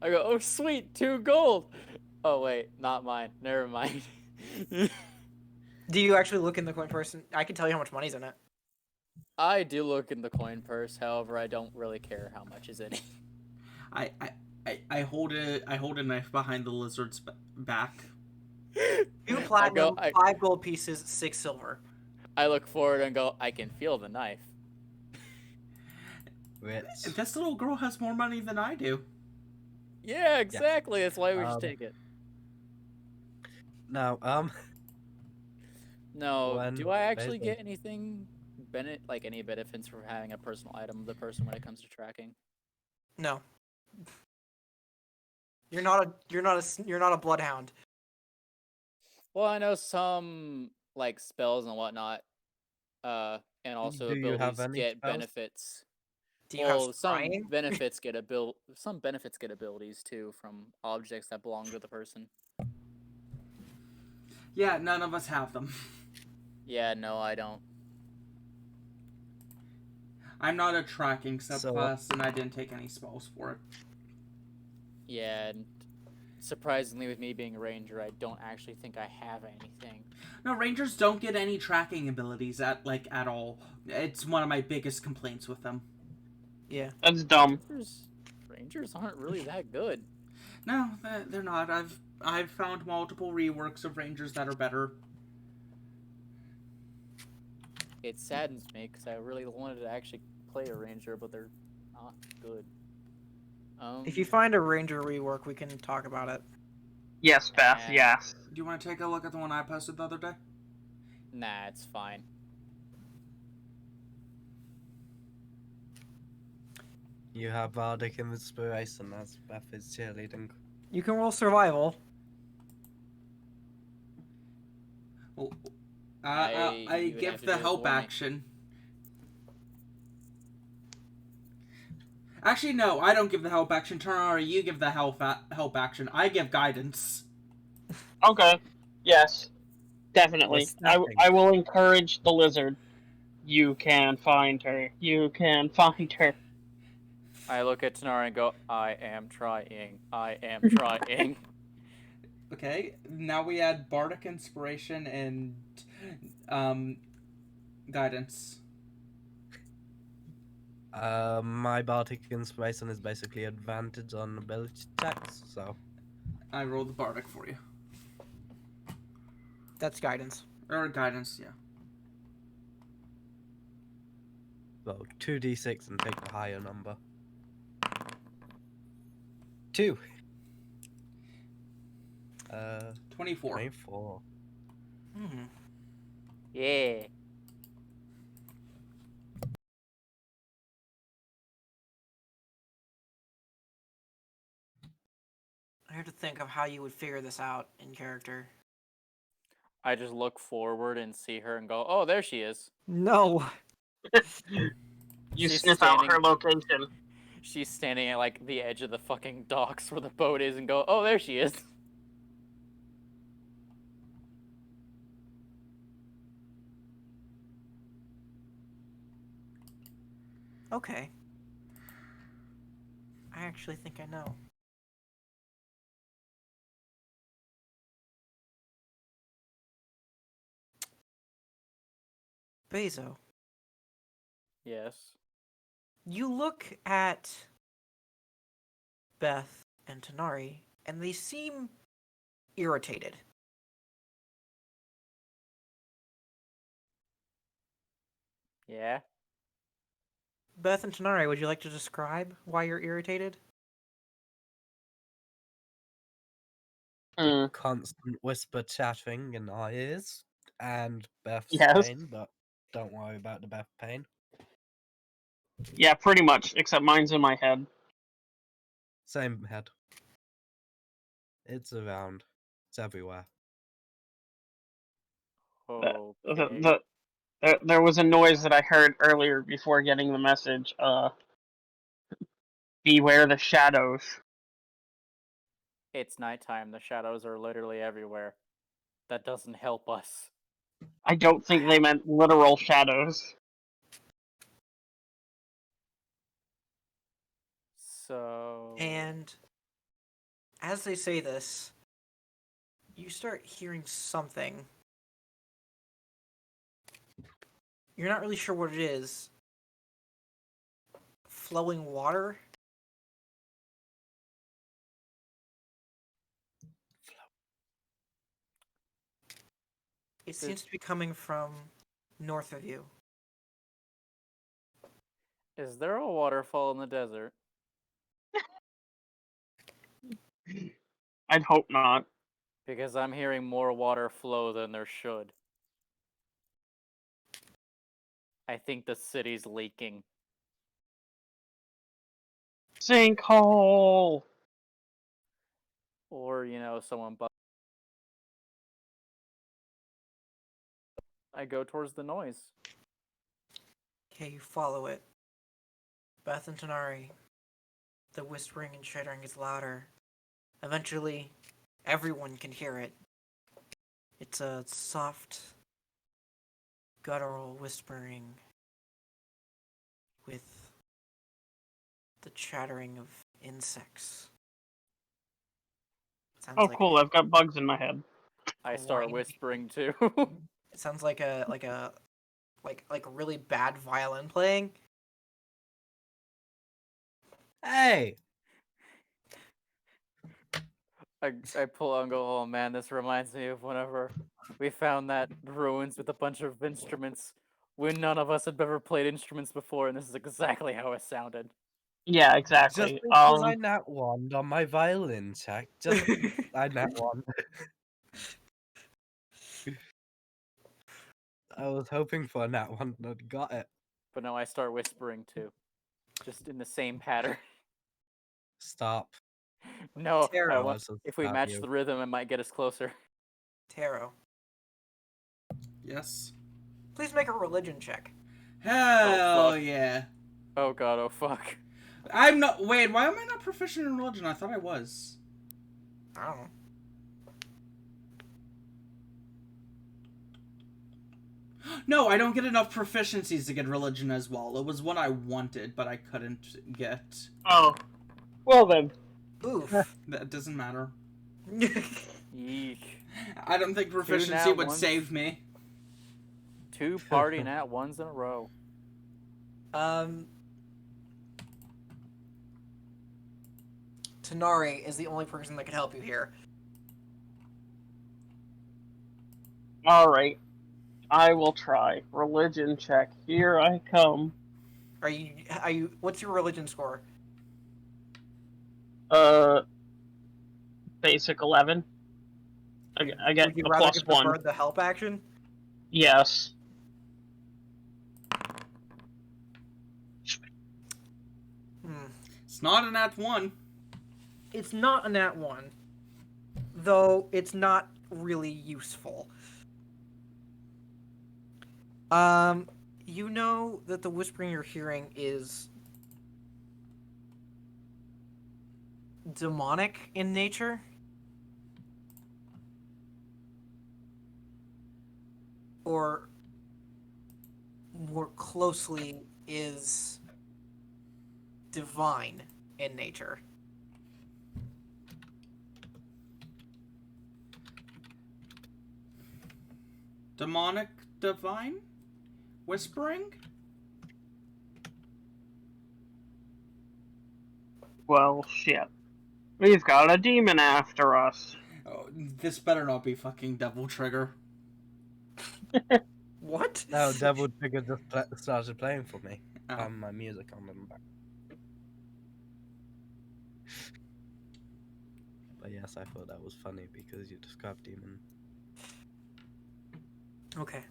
I go, oh sweet, 2 gold. Oh wait, not mine. Never mind. Do you actually look in the coin purse? I can tell you how much money's in it. I do look in the coin purse. However, I don't really care how much is in it. I hold a knife behind the lizard's back. 2 platinum, I 5 gold pieces, 6 silver. I look forward and go, I can feel the knife. Ritz. This little girl has more money than I do. Yeah, exactly. That's why we should take it. Now, No, when do I actually Bazo- get anything, any benefits from having a personal item of the person when it comes to tracking? No. You're not a bloodhound. Well, I know some like spells and whatnot, and also Do you have abilities any get spells? benefits. Do you have Well, scrying? some benefits get abilities too from objects that belong to the person. Yeah, none of us have them. Yeah, no, I don't. I'm not a tracking So- subclass, and I didn't take any spells for it. Yeah, and surprisingly, with me being a ranger, I don't actually think I have anything. No, rangers don't get any tracking abilities at all. It's one of my biggest complaints with them. Yeah. That's dumb. Rangers aren't really that good. No, they're not. I've found multiple reworks of rangers that are better. It saddens me because I really wanted to actually play a ranger, but they're not good. If you find a ranger rework, we can talk about it. Yes, Beth. Nah. Yes. Do you want to take a look at the one I posted the other day? Nah, it's fine. You have Bardic Inspiration as Beth is cheerleading. You can roll survival. Well, You I would give have to the do it help for me. action. Actually, no, I don't give the help action. Tonari, you give the help action. I give guidance. Okay. Yes. Definitely. What's I will encourage the lizard. You can find her. You can find her. I look at Tonari and go, I am trying. I am trying. Okay, now we add Bardic Inspiration and guidance. My Bardic Inspiration is basically advantage on ability checks, so I roll the Bardic for you. That's guidance. Or guidance, yeah. well, 2d6 and take the higher number. 2. 24. 24. Hmm. Yeah. I have to think of how you would figure this out in character. I just look forward and see her and go, "Oh, there she is." No. You She's sniff out her standing- location. She's standing at like the edge of the fucking docks where the boat is, and go, "Oh, there she is." Okay. I actually think I know. Bazo, Yes. you look at Beth and Tonari, and they seem irritated. Yeah. Beth and Tonari, would you like to describe why you're irritated? Hmm. Constant whisper chattering in our ears, and Beth's Yes. pain, but don't worry about the Beth pain. Yeah, pretty much, except mine's in my head. Same head. It's around. It's everywhere. Okay. There was a noise that I heard earlier before getting the message. Beware the shadows. It's nighttime. The shadows are literally everywhere. That doesn't help us. I don't think they meant literal shadows. So. And as they say this, you start hearing something. You're not really sure what it is. Flowing water? It seems to be coming from north of you. Is there a waterfall in the desert? I'd hope not. Because I'm hearing more water flow than there should. I think the city's leaking. Sinkhole! Or, someone. I go towards the noise. Okay, you follow it. Beth and Tonari. The whispering and chattering gets louder. Eventually, everyone can hear it. It's a soft, guttural whispering with the chattering of insects. Sounds Oh, like cool! I've got bugs in my head. I start whiny. whispering too. It sounds like a really bad violin playing. Hey! I pull out and go, "Oh man, this reminds me of whenever we found that ruins with a bunch of instruments when none of us had ever played instruments before, and this is exactly how it sounded." Yeah, Just exactly. because I nat one on my violin check, I nat one. I was hoping for a nat one, but got it. But no, I start whispering too. Just in the same pattern. Stop. No, Tarot. if we match the rhythm, it might get us closer. Tarot. Yes. Please make a religion check. Hell fuck. yeah. Oh god, oh fuck. I'm not. Wait, why am I not proficient in religion? I thought I was. I don't know. No, I don't get enough proficiencies to get religion as well. It was what I wanted, but I couldn't get. Oh. Well then. Oof. That doesn't matter. Eek. I don't think proficiency nat would ones. save me. 2 party nat ones in a row. Tonari is the only person that can help you here. Alright. I will try. Religion check. Here I come. Are you? What's your religion score? Basic 11. I get Would you a rather plus get the 1. bird the help action? Yes. It's not a nat 1. It's not a nat 1, though it's not really useful. You know that the whispering you're hearing is demonic in nature. Or more closely is divine in nature. Demonic, divine, whispering. Well, shit. We've got a demon after us. Oh, this better not be fucking Devil Trigger. What? No, Devil Trigger just started playing for me. Oh. My music on in the back. But yes, I thought that was funny because you described demon. Okay.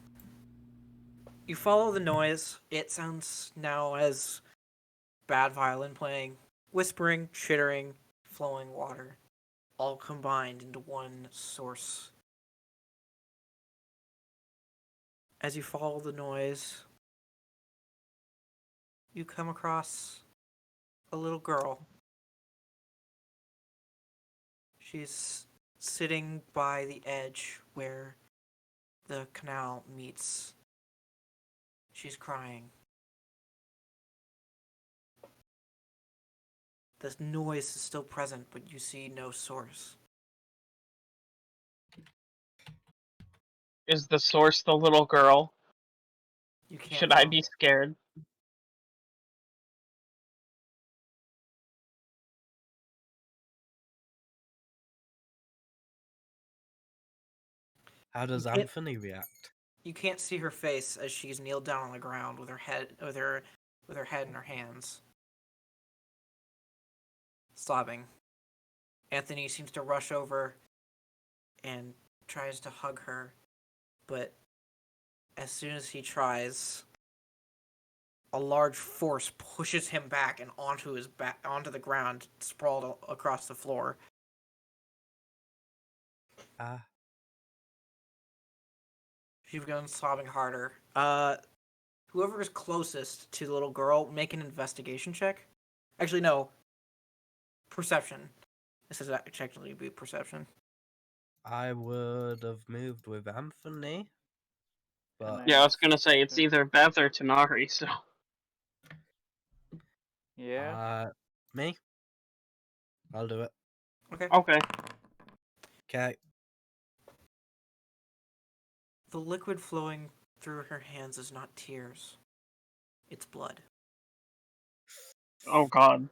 You follow the noise. It sounds now as bad violin playing, whispering, chittering, flowing water, all combined into one source. As you follow the noise, you come across a little girl. She's sitting by the edge where the canal meets. She's crying. The noise is still present, but you see no source. Is the source the little girl? You can't Should I tell. be scared? How does can't- Anthony react? You can't see her face as she's kneeled down on the ground with her head with her head in her hands, sobbing. Anthony seems to rush over and tries to hug her, but as soon as he tries, a large force pushes him back and onto the ground, sprawled across the floor. Ah, She began sobbing harder. Whoever is closest to the little girl, make an investigation check. Actually, no. Perception. This is actually be perception. I would have moved with Anthony, but Yeah, I was gonna say it's either Beth or Tonari, so. Yeah. Me? I'll do it. Okay. Okay. Okay. The liquid flowing through her hands is not tears. It's blood. Oh god.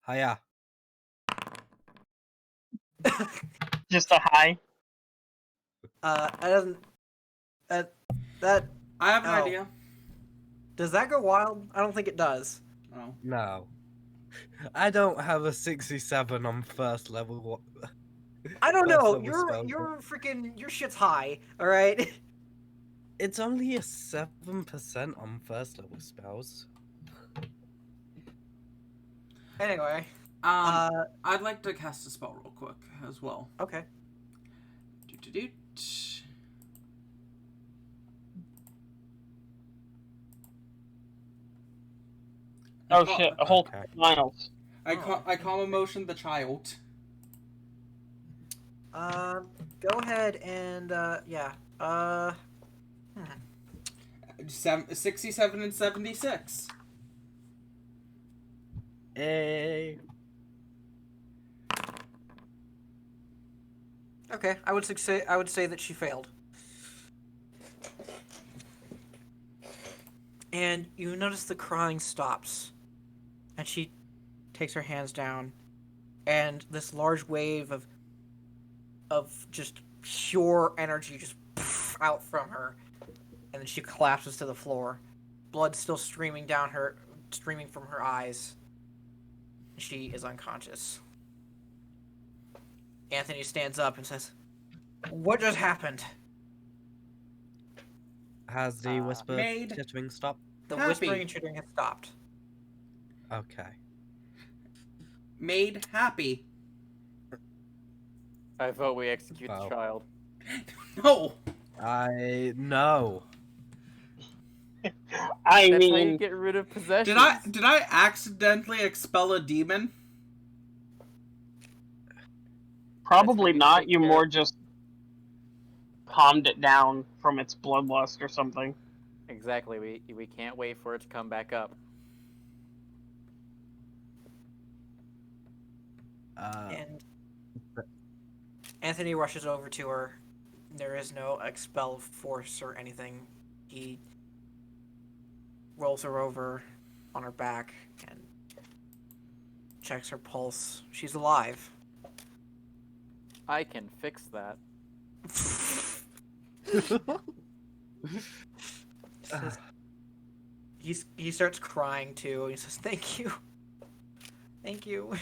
Hiya. Just a hi. That doesn't. That. I have an Oh. idea. Does that go wild? I don't think it does. Oh. No. I don't have a 67 on first level. I don't First know. level spell. You're freaking. Your shit's high. All right. It's only a 7% on first level spells. Anyway. I'd like to cast a spell real quick as well. Okay. Doot. Oh shit, a whole Okay. miles. I call emotion the child. Go ahead and yeah. 67 and 76. Hey. Okay. I would say that she failed. And you notice the crying stops, and she takes her hands down, and this large wave of just pure energy just out from her, and then she collapses to the floor, blood still streaming from her eyes. She is unconscious. Anthony stands up and says, "What just happened?" Has the whisper Made chittering stopped? The Happy. whispering and chittering has stopped. Okay. Made happy. I vote we execute Wow. the child. No. No. I That's how you mean, get rid of possessions. Did I accidentally expel a demon? probably you not. take You care more of- just calmed it down from its bloodlust or something. Exactly. We can't wait for it to come back up. And Anthony rushes over to her. There is no expel force or anything. He rolls her over on her back and checks her pulse. She's alive. I can fix that. Says, he starts crying too. He says, "Thank you, thank you."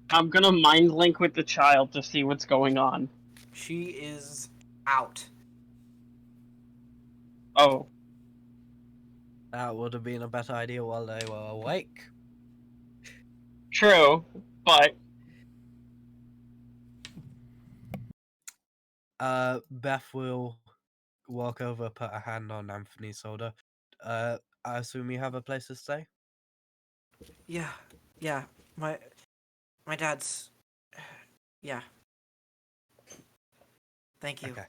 I'm gonna mind link with the child to see what's going on. She is out. Oh, That would have been a better idea while they were awake. true, but Beth will walk over, put a hand on Anthony's shoulder. I assume you have a place to stay? Yeah. My dad's. Yeah. Thank you. Okay.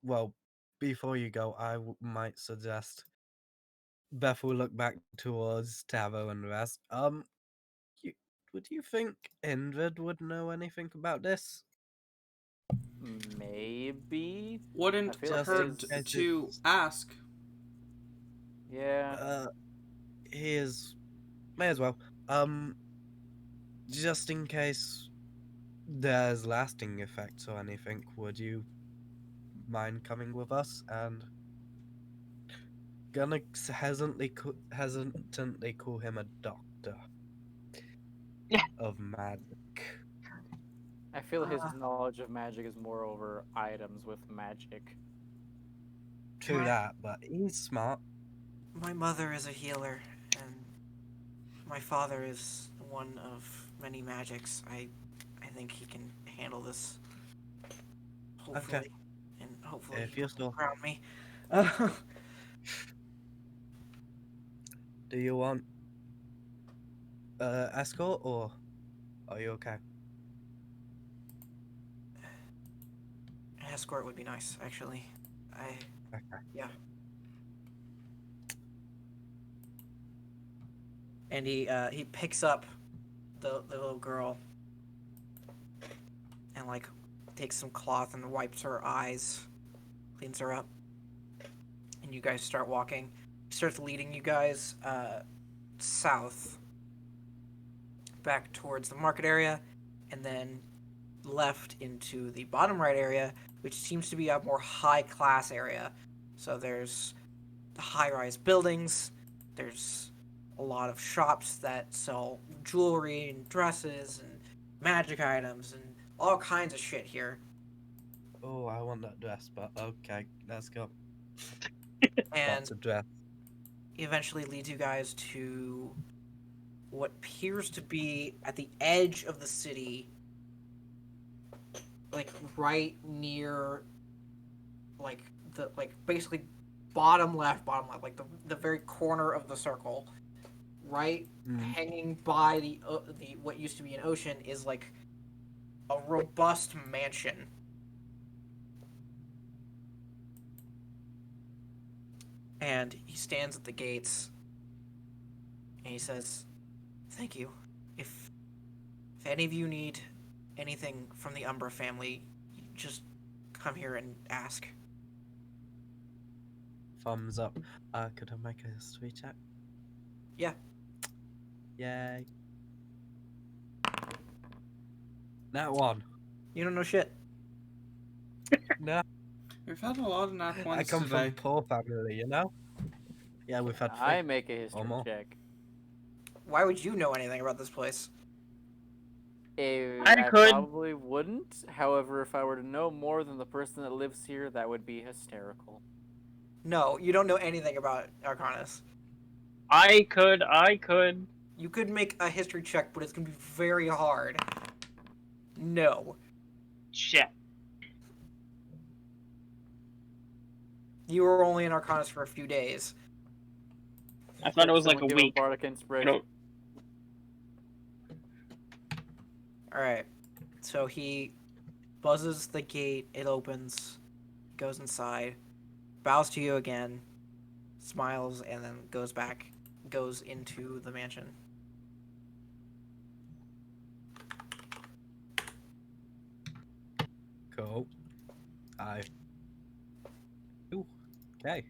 Well, before you go, might suggest Beth will look back towards Tavo and the rest. Would you think Indrid would know anything about this? Maybe. Wouldn't I feel like hurt his- to ask. Yeah. He is. May as well. Just in case there's lasting effects or anything, would you mind coming with us? And gonna hesitantly call him a doctor of magic. I feel his Ah. knowledge of magic is more over items with magic. True My- that, but he's smart. My mother is a healer, and my father is one of many magics. I think he can handle this. Hopefully, and hopefully If he you're won't still- ground me. Do you want escort or are you okay? An escort would be nice, actually. Okay. Yeah. And he picks up the little girl and like takes some cloth and wipes her eyes, cleans her up, and you guys start walking. He starts leading you guys south, back towards the market area, and then left into the bottom right area, which seems to be a more high class area. So there's the high rise buildings, there's a lot of shops that sell jewelry and dresses and magic items and all kinds of shit here. Oh, I want that dress, but okay, let's go. And Lots of dress. eventually leads you guys to what appears to be at the edge of the city, like right near basically bottom left, like the very corner of the circle, right hanging by the what used to be an ocean is like a robust mansion. And he stands at the gates and he says, "Thank you. If any of you need anything from the Umbra family, just come here and ask." Thumbs up. Could I make a history check? Yeah. Yay. That one. You don't know shit. No. We've had a lot of nat I ones come today. from poor family, you know? Yeah, we've had I three. make a history more. check. Why would you know anything about this place? I could. probably wouldn't. However, if I were to know more than the person that lives here, that would be hysterical. No, you don't know anything about Arcanis. I could. You could make a history check, but it's gonna be very hard. No. Shit. You were only in Arcanis for a few days. I thought it was like a Someone give him week. Bardic I inspiration. don't- Alright. So he buzzes the gate, it opens, goes inside, bows to you again, smiles, and then goes into the mansion. Cool. Ooh, okay.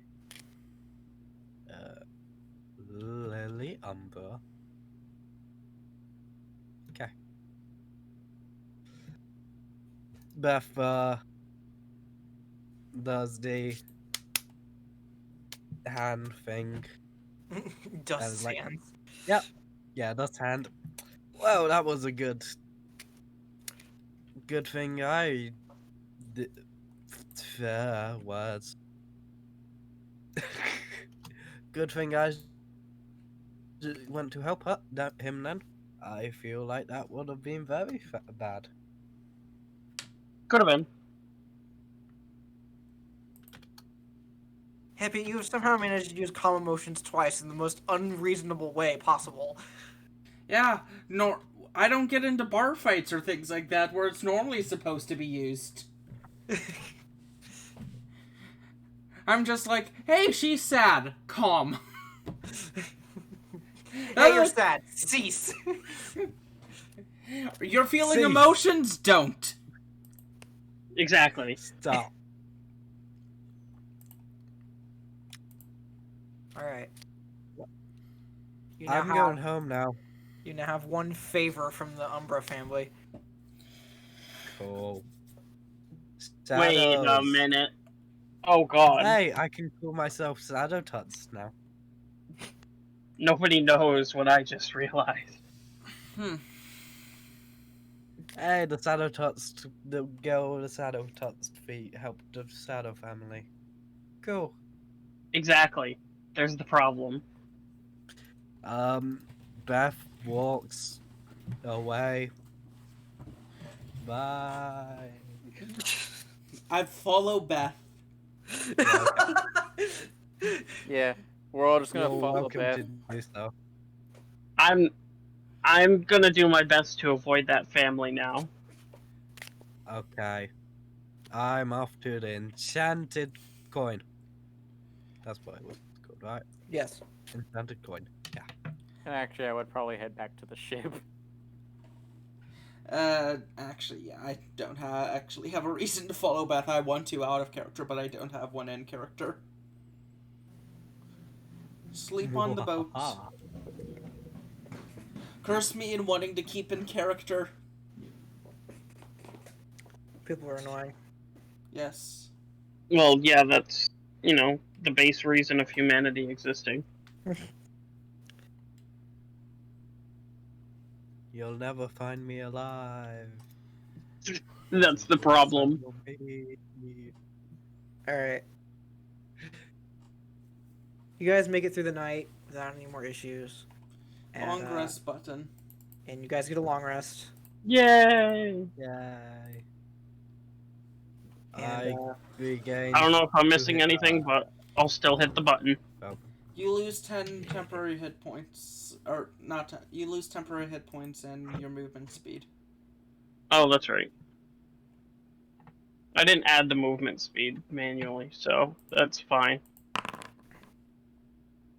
Lily Umber. Okay. Beth, does the hand thing. Dust like- hands. Yep. Yeah, that's hand. Well, that was a good thing I did. Words. Good thing I went to help him then. I feel like that would have been very bad. Could have been. Hippie, you have somehow managed to use calm emotions twice in the most unreasonable way possible. Yeah, I don't get into bar fights or things like that where it's normally supposed to be used. I'm just like, hey, she's sad. Calm. Hey, you're sad. Cease. You're feeling Cease. emotions? Don't. Exactly. Stop. Alright. I'm going home now. You now have one favor from the Umbra family. Cool. Wait a Shadows. minute. Oh god. Hey, I can call myself Shadow Tuts now. Nobody knows what I just realized. Hey, the Shadow Tuts, the girl with the Shadow Tuts feet helped the Shadow family. Cool. Exactly. There's the problem. Beth walks away. Bye. I follow Beth. Yeah, we're all just gonna You're follow welcome Beth. to do so. I'm gonna do my best to avoid that family now. Okay. I'm off to the enchanted coin. That's what it was called, right? Yes. Enchanted coin. Yeah. And actually, I would probably head back to the ship. Actually, yeah, I don't actually have a reason to follow Beth. I want to out of character, but I don't have one in character. Sleep on the boat. Curse me in wanting to keep in character. People are annoying. Yes. Well, yeah, that's, the base reason of humanity existing. You'll never find me alive. That's the problem. Alright. You guys make it through the night without any more issues. Long rest button. And you guys get a long rest. Yay! Yay. And, I regained. I don't know if I'm missing hit- anything, but I'll still hit the button. You lose 10 temporary hit points. Or, not 10. You lose temporary hit points and your movement speed. Oh, that's right. I didn't add the movement speed manually, so that's fine.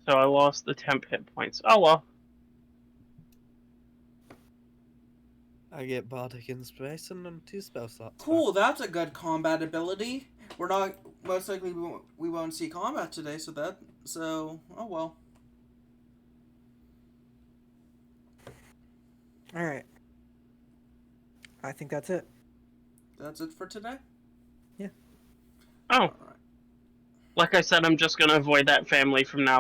So I lost the temp hit points. Oh well. I get Bardic Inspiration and 2 spell slots. Cool, that's a good combat ability. We're not, most likely we won't see combat today, so, oh well. Alright. I think that's it. That's it for today? Oh, Alright. like I said, I'm just gonna avoid that family from now